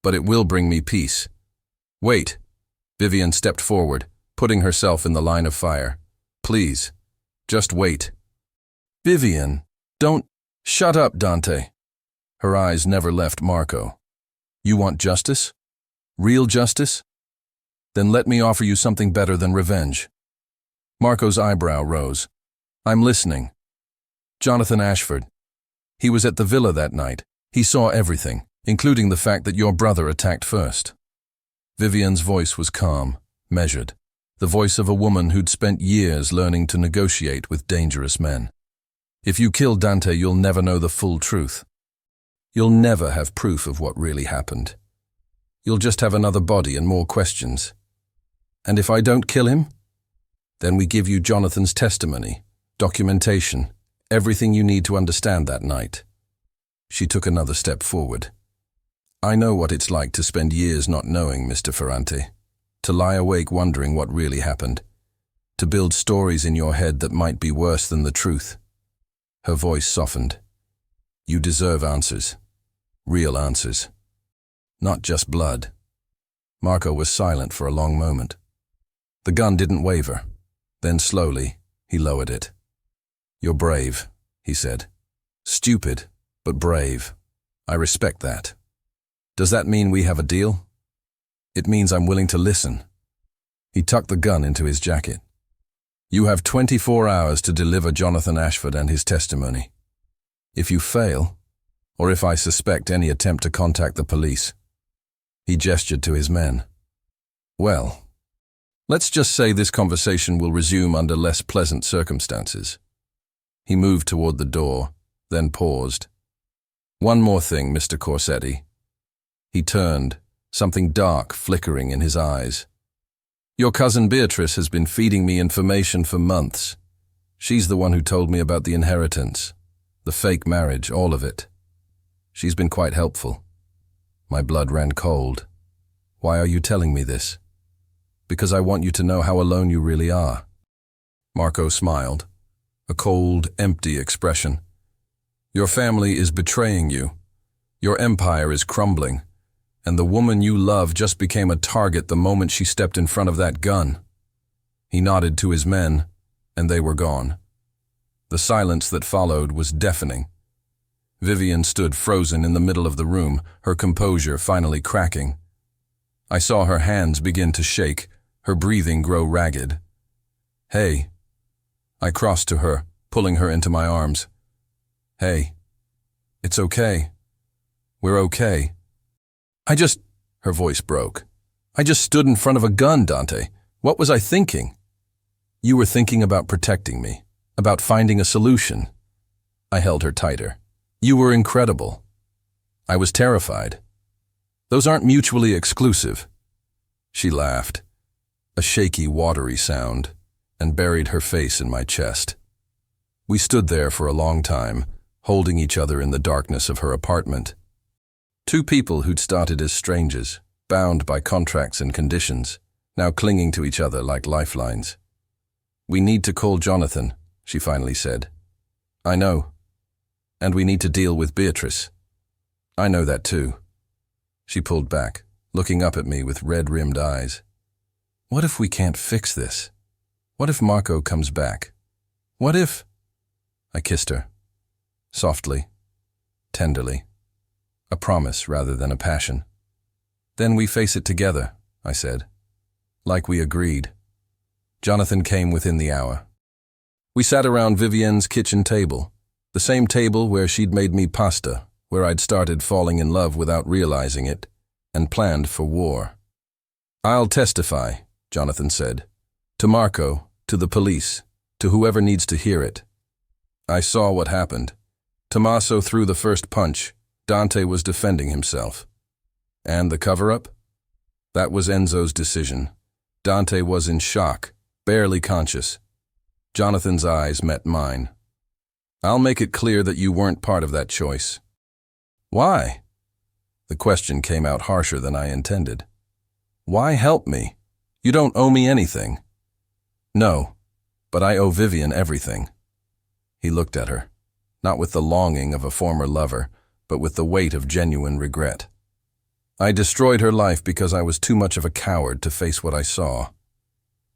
But it will bring me peace. Wait. Vivienne stepped forward, putting herself in the line of fire. Please, Just wait. Vivienne, don't... Shut up, Dante. Her eyes never left Marco. You want justice? Real justice? Then let me offer you something better than revenge. Marco's eyebrow rose. I'm listening. Jonathan Ashford. He was at the villa that night. He saw everything, including the fact that your brother attacked first. Vivienne's voice was calm, measured, the voice of a woman who'd spent years learning to negotiate with dangerous men. If you kill Dante, you'll never know the full truth. You'll never have proof of what really happened. You'll just have another body and more questions. And if I don't kill him, then we give you Jonathan's testimony, documentation, everything you need to understand that night. She took another step forward. I know what it's like to spend years not knowing, Mr. Ferrante, to lie awake wondering what really happened, to build stories in your head that might be worse than the truth. Her voice softened. You deserve answers. Real answers. Not just blood. Marco was silent for a long moment. The gun didn't waver. Then slowly, he lowered it. You're brave, he said. Stupid, but brave. I respect that. Does that mean we have a deal? It means I'm willing to listen. He tucked the gun into his jacket. You have 24 hours to deliver Jonathan Ashford and his testimony. If you fail, or if I suspect any attempt to contact the police. He gestured to his men. Well, let's just say this conversation will resume under less pleasant circumstances. He moved toward the door, then paused. One more thing, Mr. Corsetti. He turned, something dark flickering in his eyes. Your cousin Beatrice has been feeding me information for months. She's the one who told me about the inheritance, the fake marriage, all of it. She's been quite helpful. My blood ran cold. Why are you telling me this? Because I want you to know how alone you really are. Marco smiled, a cold, empty expression. Your family is betraying you. Your empire is crumbling. And the woman you love just became a target the moment she stepped in front of that gun. He nodded to his men, and they were gone. The silence that followed was deafening. Vivienne stood frozen in the middle of the room, her composure finally cracking. I saw her hands begin to shake, her breathing grow ragged. Hey. I crossed to her, pulling her into my arms. Hey. It's okay. We're okay. Her voice broke. I just stood in front of a gun, Dante. What was I thinking? You were thinking about protecting me, about finding a solution. I held her tighter. You were incredible. I was terrified. Those aren't mutually exclusive. She laughed, a shaky, watery sound, and buried her face in my chest. We stood there for a long time, holding each other in the darkness of her apartment. Two people who'd started as strangers, bound by contracts and conditions, now clinging to each other like lifelines. We need to call Jonathan, she finally said. I know. And we need to deal with Beatrice. I know that too. She pulled back, looking up at me with red-rimmed eyes. What if we can't fix this? What if Marco comes back? What if... I kissed her. Softly. Tenderly. A promise rather than a passion. Then we face it together, I said. Like we agreed. Jonathan came within the hour. We sat around Vivienne's kitchen table, the same table where she'd made me pasta, where I'd started falling in love without realizing it, and planned for war. I'll testify, Jonathan said. To Marco, to the police, to whoever needs to hear it. I saw what happened. Tommaso threw the first punch. Dante was defending himself. And the cover-up? That was Enzo's decision. Dante was in shock, barely conscious. Jonathan's eyes met mine. I'll make it clear that you weren't part of that choice. Why? The question came out harsher than I intended. Why help me? You don't owe me anything. No, but I owe Vivienne everything. He looked at her, not with the longing of a former lover, but with the weight of genuine regret. I destroyed her life because I was too much of a coward to face what I saw.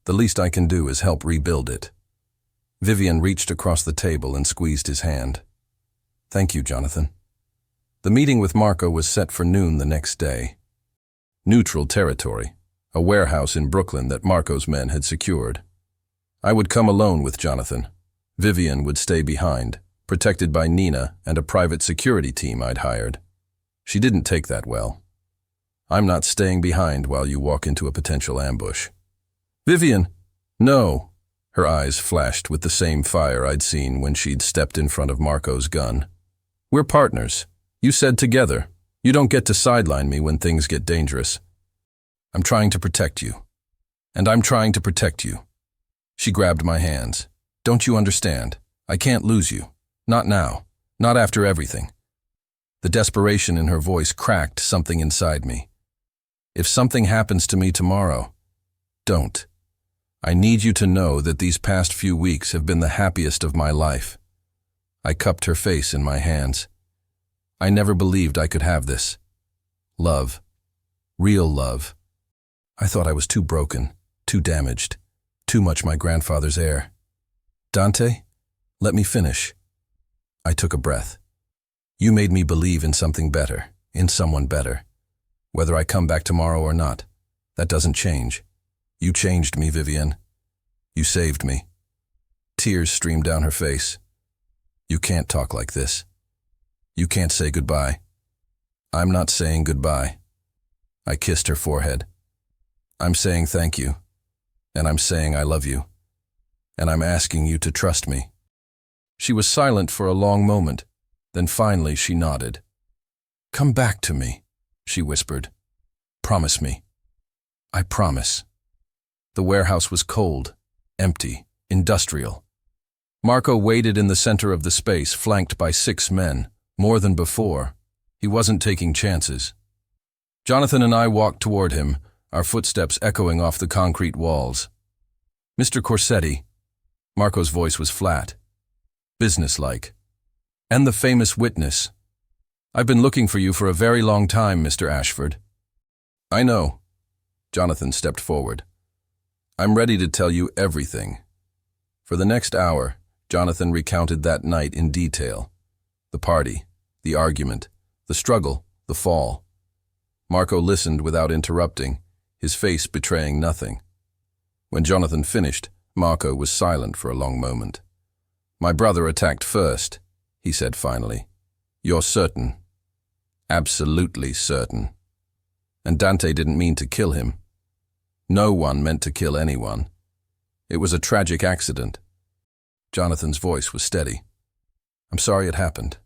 The least I can do is help rebuild it. Vivienne reached across the table and squeezed his hand. Thank you, Jonathan. The meeting with Marco was set for noon the next day. Neutral territory, a warehouse in Brooklyn that Marco's men had secured. I would come alone with Jonathan. Vivienne would stay behind, protected by Nina and a private security team I'd hired. She didn't take that well. I'm not staying behind while you walk into a potential ambush. Vivienne! No! Her eyes flashed with the same fire I'd seen when she'd stepped in front of Marco's gun. We're partners. You said together. You don't get to sideline me when things get dangerous. I'm trying to protect you. And I'm trying to protect you. She grabbed my hands. Don't you understand? I can't lose you. Not now. Not after everything. The desperation in her voice cracked something inside me. If something happens to me tomorrow, don't. I need you to know that these past few weeks have been the happiest of my life. I cupped her face in my hands. I never believed I could have this. Love. Real love. I thought I was too broken, too damaged, too much my grandfather's heir. Dante, let me finish. I took a breath. You made me believe in something better, in someone better. Whether I come back tomorrow or not, that doesn't change. You changed me, Vivienne. You saved me. Tears streamed down her face. You can't talk like this. You can't say goodbye. I'm not saying goodbye. I kissed her forehead. I'm saying thank you. And I'm saying I love you. And I'm asking you to trust me. She was silent for a long moment. Then finally she nodded. Come back to me, she whispered. Promise me. I promise. The warehouse was cold, empty, industrial. Marco waited in the center of the space, flanked by 6 men, more than before. He wasn't taking chances. Jonathan and I walked toward him, our footsteps echoing off the concrete walls. Mr. Corsetti. Marco's voice was flat, businesslike. And the famous witness. I've been looking for you for a very long time, Mr. Ashford. I know. Jonathan stepped forward. I'm ready to tell you everything. For the next hour, Jonathan recounted that night in detail. The party, the argument, the struggle, the fall. Marco listened without interrupting, his face betraying nothing. When Jonathan finished, Marco was silent for a long moment. My brother attacked first, he said finally. You're certain? Absolutely certain. And Dante didn't mean to kill him. No one meant to kill anyone. It was a tragic accident. Jonathan's voice was steady. I'm sorry it happened.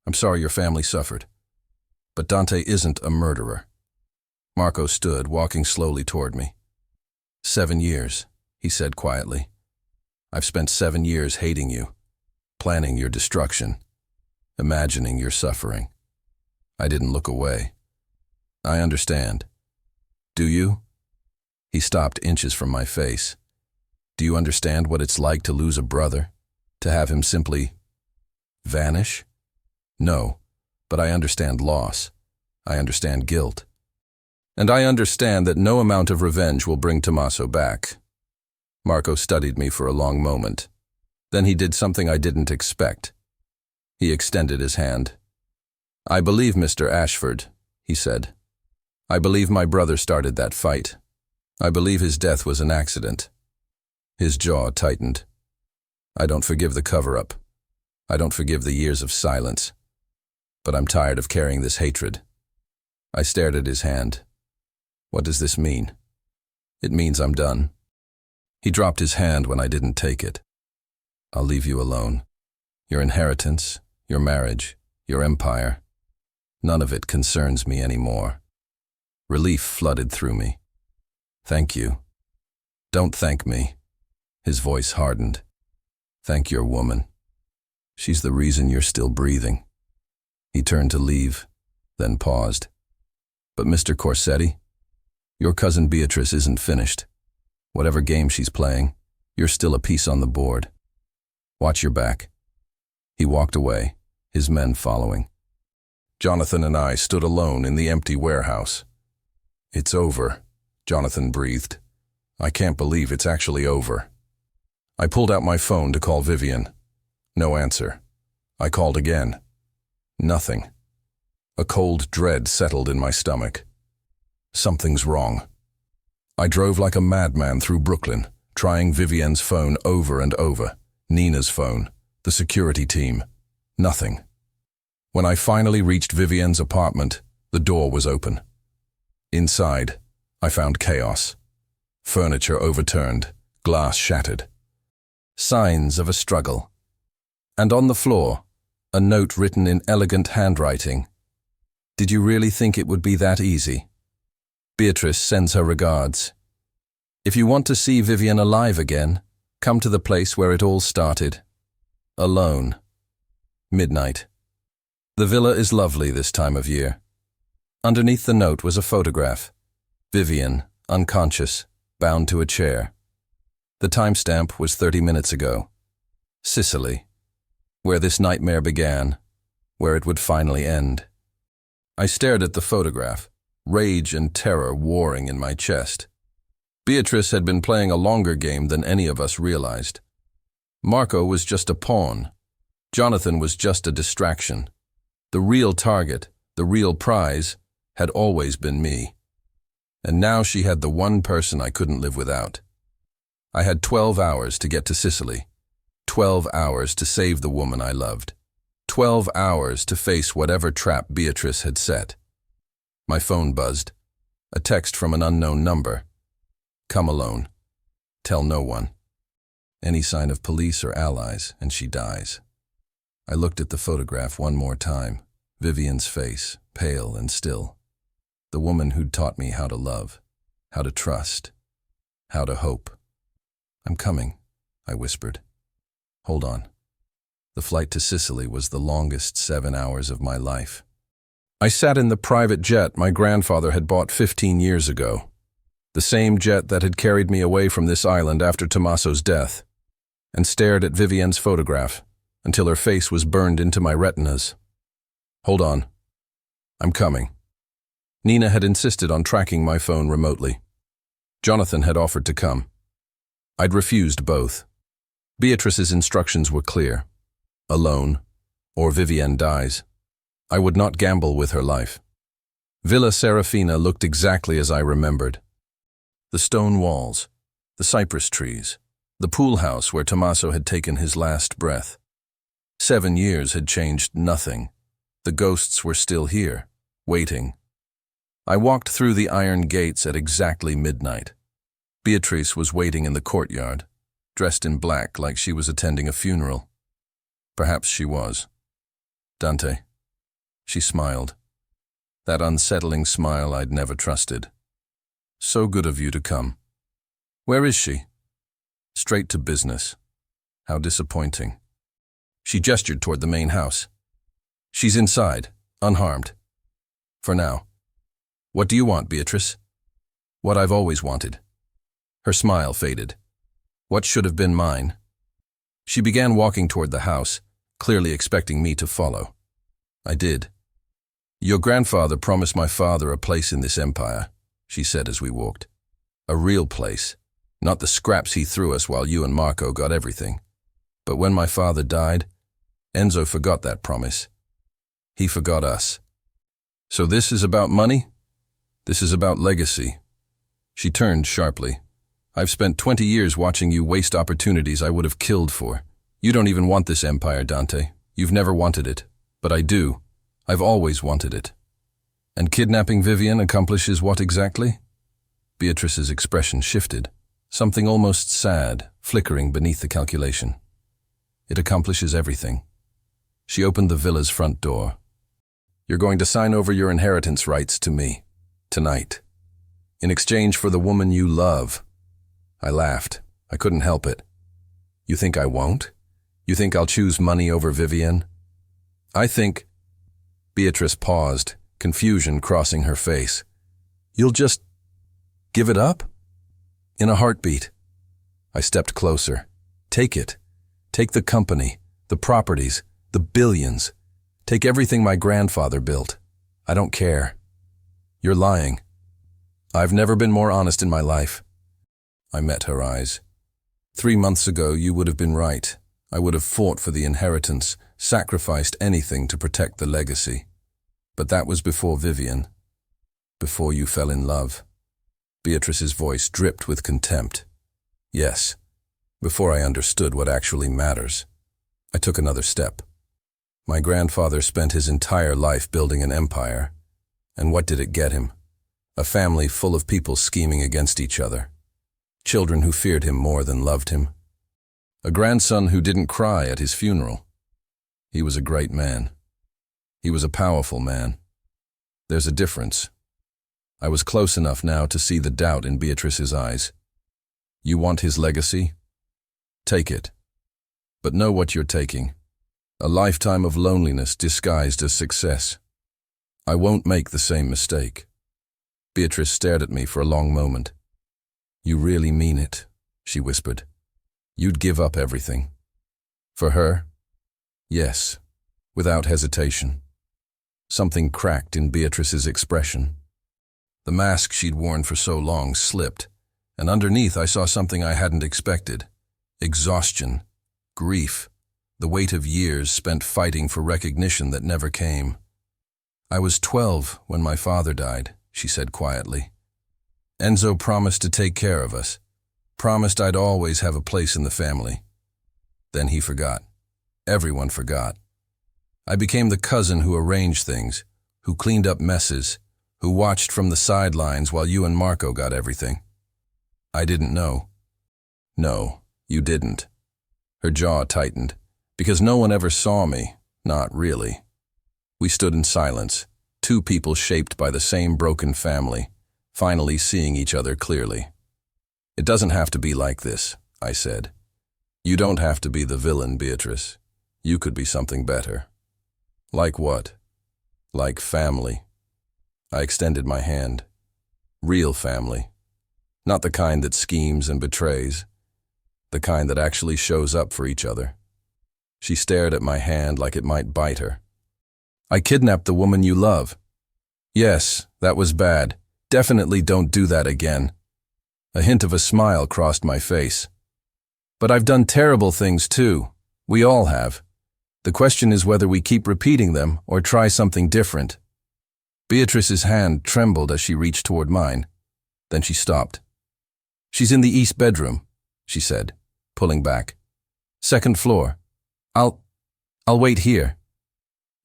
I'm sorry your family suffered. But Dante isn't a murderer. Marco stood, walking slowly toward me. 7 years, he said quietly. I've spent 7 years hating you, planning your destruction, imagining your suffering. I didn't look away. I understand. Do you? He stopped inches from my face. Do you understand what it's like to lose a brother? To have him simply vanish? No, but I understand loss. I understand guilt. And I understand that no amount of revenge will bring Tommaso back. Marco studied me for a long moment. Then he did something I didn't expect. He extended his hand. I believe Mr. Ashford, he said. I believe my brother started that fight. I believe his death was an accident. His jaw tightened. I don't forgive the cover-up. I don't forgive the years of silence. But I'm tired of carrying this hatred. I stared at his hand. What does this mean? It means I'm done. He dropped his hand when I didn't take it. I'll leave you alone. Your inheritance, your marriage, your empire. None of it concerns me anymore. Relief flooded through me. Thank you. Don't thank me. His voice hardened. Thank your woman. She's the reason you're still breathing. He turned to leave, then paused. But Mr. Corsetti, your cousin Beatrice isn't finished. Whatever game she's playing, you're still a piece on the board. Watch your back. He walked away, his men following. Jonathan and I stood alone in the empty warehouse. It's over, Jonathan breathed. I can't believe it's actually over. I pulled out my phone to call Vivienne. No answer. I called again. Nothing. A cold dread settled in my stomach. Something's wrong. I drove like a madman through Brooklyn, trying Vivienne's phone over and over, Nina's phone, the security team. Nothing. When I finally reached Vivienne's apartment, the door was open. Inside, I found chaos. Furniture overturned, glass shattered. Signs of a struggle. And on the floor, a note written in elegant handwriting. Did you really think it would be that easy? Beatrice sends her regards. If you want to see Vivienne alive again, come to the place where it all started. Alone. Midnight. The villa is lovely this time of year. Underneath the note was a photograph. Vivienne, unconscious, bound to a chair. The timestamp was 30 minutes ago. Sicily. Where this nightmare began, where it would finally end. I stared at the photograph, rage and terror warring in my chest. Beatrice had been playing a longer game than any of us realized. Marco was just a pawn. Jonathan was just a distraction. The real target, the real prize, had always been me. And now she had the one person I couldn't live without. I had 12 hours to get to Sicily. 12 hours to save the woman I loved. 12 hours to face whatever trap Beatrice had set. My phone buzzed. A text from an unknown number. Come alone. Tell no one. Any sign of police or allies, and she dies. I looked at the photograph one more time. Vivienne's face, pale and still. The woman who'd taught me how to love, how to trust, how to hope. I'm coming, I whispered. Hold on. The flight to Sicily was the longest 7 hours of my life. I sat in the private jet my grandfather had bought 15 years ago. The same jet that had carried me away from this island after Tommaso's death, and stared at Vivienne's photograph until her face was burned into my retinas. Hold on. I'm coming. Nina had insisted on tracking my phone remotely. Jonathan had offered to come. I'd refused both. Beatrice's instructions were clear. Alone, or Vivienne dies. I would not gamble with her life. Villa Serafina looked exactly as I remembered. The stone walls, the cypress trees, the pool house where Tommaso had taken his last breath. 7 years had changed nothing. The ghosts were still here, waiting. I walked through the iron gates at exactly midnight. Beatrice was waiting in the courtyard, dressed in black like she was attending a funeral. Perhaps she was. Dante. She smiled. That unsettling smile I'd never trusted. So good of you to come. Where is she? Straight to business. How disappointing. She gestured toward the main house. She's inside, unharmed. For now. What do you want, Beatrice? What I've always wanted. Her smile faded. What should have been mine? She began walking toward the house, clearly expecting me to follow. I did. Your grandfather promised my father a place in this empire, she said as we walked. A real place, not the scraps he threw us while you and Marco got everything. But when my father died, Enzo forgot that promise. He forgot us. So this is about money? This is about legacy. She turned sharply. I've spent 20 years watching you waste opportunities I would have killed for. You don't even want this empire, Dante. You've never wanted it. But I do. I've always wanted it. And kidnapping Vivienne accomplishes what exactly? Beatrice's expression shifted, something almost sad, flickering beneath the calculation. It accomplishes everything. She opened the villa's front door. You're going to sign over your inheritance rights to me, tonight, in exchange for the woman you love. I laughed. I couldn't help it. You think I won't? You think I'll choose money over Vivienne? I think... Beatrice paused, confusion crossing her face. You'll just give it up? In a heartbeat. I stepped closer. Take it. Take the company, the properties, the billions. Take everything my grandfather built. I don't care. You're lying. I've never been more honest in my life. I met her eyes. 3 months ago, you would have been right. I would have fought for the inheritance, sacrificed anything to protect the legacy. But that was before Vivienne, before you fell in love. Beatrice's voice dripped with contempt. Yes, before I understood what actually matters. I took another step. My grandfather spent his entire life building an empire. And what did it get him? A family full of people scheming against each other. Children who feared him more than loved him. A grandson who didn't cry at his funeral. He was a great man. He was a powerful man. There's a difference. I was close enough now to see the doubt in Beatrice's eyes. You want his legacy? Take it. But know what you're taking. A lifetime of loneliness disguised as success. I won't make the same mistake. Beatrice stared at me for a long moment. You really mean it, she whispered. You'd give up everything. For her? Yes, without hesitation. Something cracked in Beatrice's expression. The mask she'd worn for so long slipped, and underneath I saw something I hadn't expected. Exhaustion, grief, the weight of years spent fighting for recognition that never came. I was 12 when my father died, she said quietly. Enzo promised to take care of us, promised I'd always have a place in the family. Then he forgot. Everyone forgot. I became the cousin who arranged things, who cleaned up messes, who watched from the sidelines while you and Marco got everything. I didn't know. No, you didn't. Her jaw tightened, because no one ever saw me, not really. We stood in silence, two people shaped by the same broken family, finally seeing each other clearly. It doesn't have to be like this, I said. You don't have to be the villain, Beatrice. You could be something better. Like what? Like family. I extended my hand. Real family. Not the kind that schemes and betrays. The kind that actually shows up for each other. She stared at my hand like it might bite her. I kidnapped the woman you love. Yes, that was bad. Definitely don't do that again. A hint of a smile crossed my face. But I've done terrible things too. We all have. The question is whether we keep repeating them or try something different. Beatrice's hand trembled as she reached toward mine. Then she stopped. She's in the east bedroom, she said, pulling back. Second floor. I'll wait here.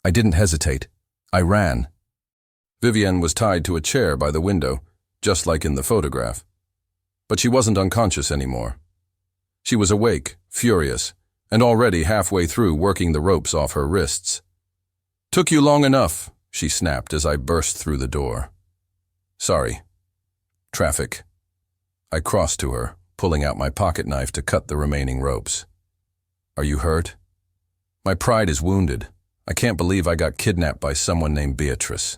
I didn't hesitate. I ran. Vivienne was tied to a chair by the window, just like in the photograph. But she wasn't unconscious anymore. She was awake, furious, and already halfway through working the ropes off her wrists. Took you long enough, she snapped as I burst through the door. Sorry. Traffic. I crossed to her, pulling out my pocket knife to cut the remaining ropes. Are you hurt? My pride is wounded. I can't believe I got kidnapped by someone named Beatrice.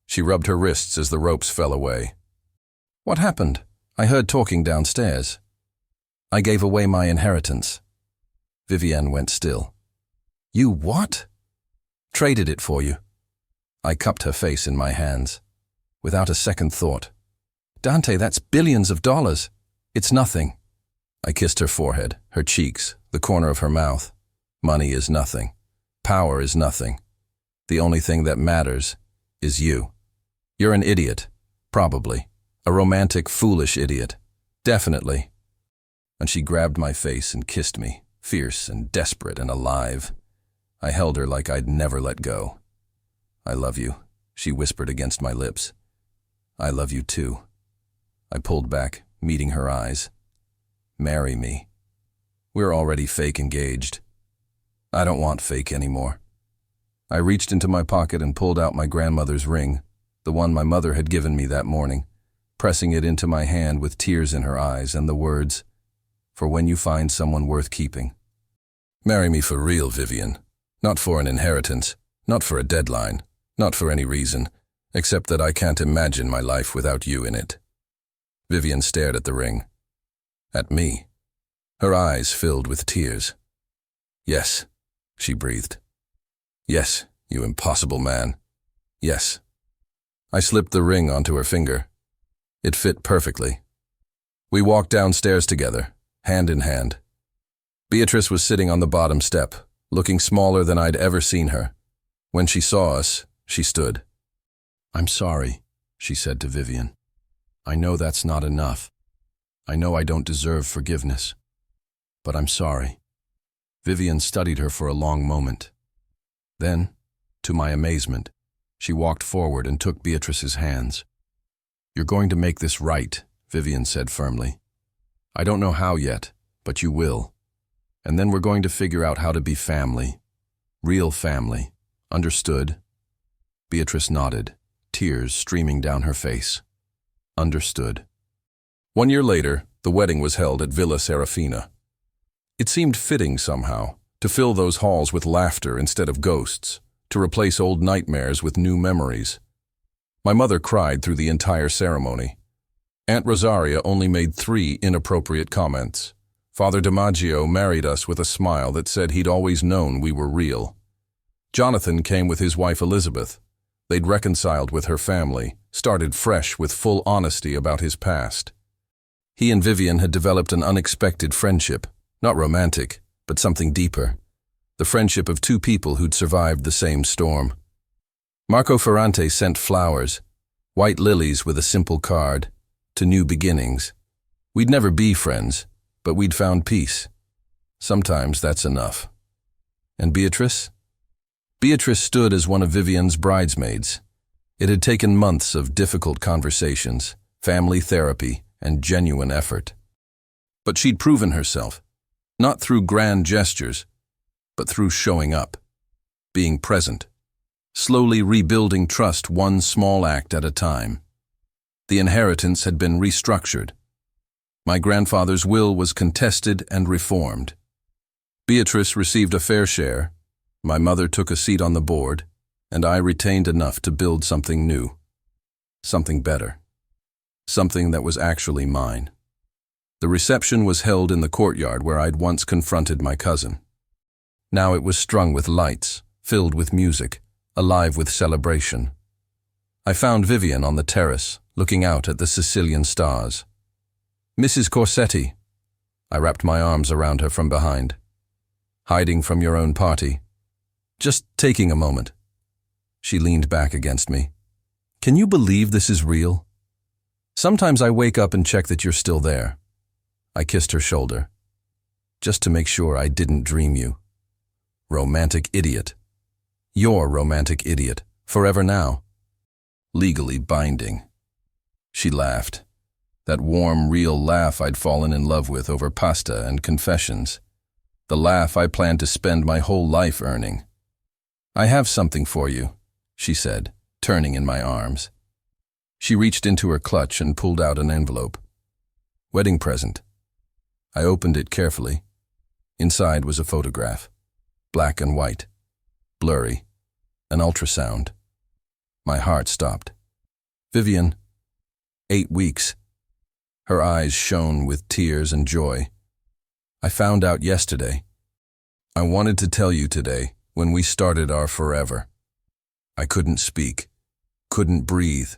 She rubbed her wrists as the ropes fell away. What happened? I heard talking downstairs. I gave away my inheritance. Vivienne went still. You what? Traded it for you. I cupped her face in my hands, without a second thought. Dante, that's billions of dollars. It's nothing. I kissed her forehead, her cheeks, the corner of her mouth. Money is nothing. Power is nothing. The only thing that matters is you. You're an idiot, probably. A romantic, foolish idiot. Definitely. And she grabbed my face and kissed me, fierce and desperate and alive. I held her like I'd never let go. I love you, she whispered against my lips. I love you too. I pulled back, meeting her eyes. Marry me. We're already fake engaged. I don't want fake anymore. I reached into my pocket and pulled out my grandmother's ring, the one my mother had given me that morning, pressing it into my hand with tears in her eyes and the words, "For when you find someone worth keeping." Marry me for real, Vivienne. Not for an inheritance, not for a deadline, not for any reason, except that I can't imagine my life without you in it. Vivienne stared at the ring. At me. Her eyes filled with tears. Yes, she breathed. Yes, you impossible man. Yes. I slipped the ring onto her finger. It fit perfectly. We walked downstairs together, hand in hand. Beatrice was sitting on the bottom step, looking smaller than I'd ever seen her. When she saw us, she stood. "I'm sorry," she said to Vivienne. "I know that's not enough. I know I don't deserve forgiveness. But I'm sorry." Vivienne studied her for a long moment. Then, to my amazement, she walked forward and took Beatrice's hands. "You're going to make this right," Vivienne said firmly. "I don't know how yet, but you will. And then we're going to figure out how to be family. Real family. Understood?" Beatrice nodded, tears streaming down her face. Understood. 1 year later, the wedding was held at Villa Serafina. It seemed fitting somehow, to fill those halls with laughter instead of ghosts, to replace old nightmares with new memories. My mother cried through the entire ceremony. Aunt Rosaria only made 3 inappropriate comments. Father DiMaggio married us with a smile that said he'd always known we were real. Jonathan came with his wife Elizabeth. They'd reconciled with her family, started fresh with full honesty about his past. He and Vivienne had developed an unexpected friendship, not romantic, but something deeper. The friendship of 2 people who'd survived the same storm. Marco Ferrante sent flowers, white lilies with a simple card, to new beginnings. We'd never be friends, but we'd found peace. Sometimes that's enough. And Beatrice? Beatrice stood as one of Vivienne's bridesmaids. It had taken months of difficult conversations, family therapy, and genuine effort. But she'd proven herself, not through grand gestures, but through showing up, being present, slowly rebuilding trust one small act at a time. The inheritance had been restructured. My grandfather's will was contested and reformed. Beatrice received a fair share, my mother took a seat on the board, and I retained enough to build something new, something better, something that was actually mine. The reception was held in the courtyard where I'd once confronted my cousin. Now it was strung with lights, filled with music, alive with celebration. I found Vivienne on the terrace, looking out at the Sicilian stars. "Mrs. Corsetti," I wrapped my arms around her from behind. "Hiding from your own party. Just taking a moment." She leaned back against me. "Can you believe this is real? Sometimes I wake up and check that you're still there." I kissed her shoulder, just to make sure I didn't dream you. Romantic idiot. You're romantic idiot, forever now. Legally binding. She laughed. That warm, real laugh I'd fallen in love with over pasta and confessions. The laugh I planned to spend my whole life earning. "I have something for you," she said, turning in my arms. She reached into her clutch and pulled out an envelope. Wedding present. I opened it carefully. Inside was a photograph. Black and white. Blurry. An ultrasound. My heart stopped. "Vivienne, 8 weeks." Her eyes shone with tears and joy. "I found out yesterday. I wanted to tell you today, when we started our forever. I couldn't speak, couldn't breathe,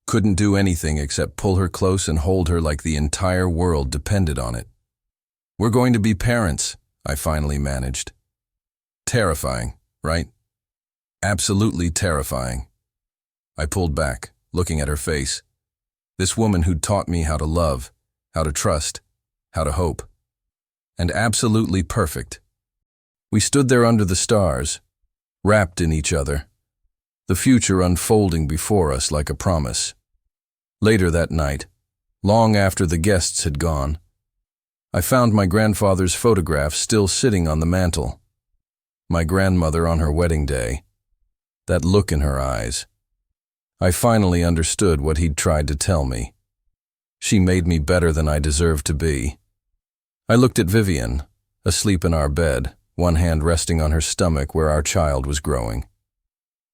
couldn't do anything except pull her close and hold her like the entire world depended on it. We're going to be parents," I finally managed. Terrifying, right? Absolutely terrifying. I pulled back, looking at her face. This woman who'd taught me how to love, how to trust, how to hope. And absolutely perfect. We stood there under the stars, wrapped in each other, the future unfolding before us like a promise. Later that night, long after the guests had gone, I found my grandfather's photograph still sitting on the mantel. My grandmother on her wedding day. That look in her eyes. I finally understood what he'd tried to tell me. She made me better than I deserved to be. I looked at Vivienne, asleep in our bed, one hand resting on her stomach where our child was growing.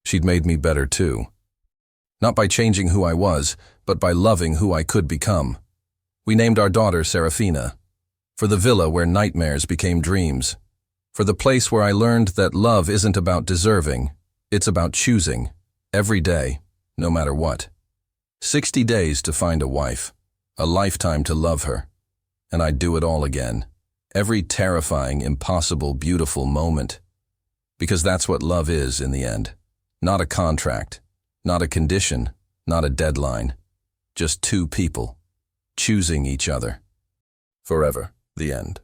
She'd made me better too. Not by changing who I was, but by loving who I could become. We named our daughter Serafina, for the villa where nightmares became dreams, for the place where I learned that love isn't about deserving, it's about choosing, every day, no matter what. 60 days to find a wife, a lifetime to love her, and I'd do it all again. Every terrifying, impossible, beautiful moment. Because that's what love is in the end. Not a contract, not a condition, not a deadline. Just two people, choosing each other. Forever, the end.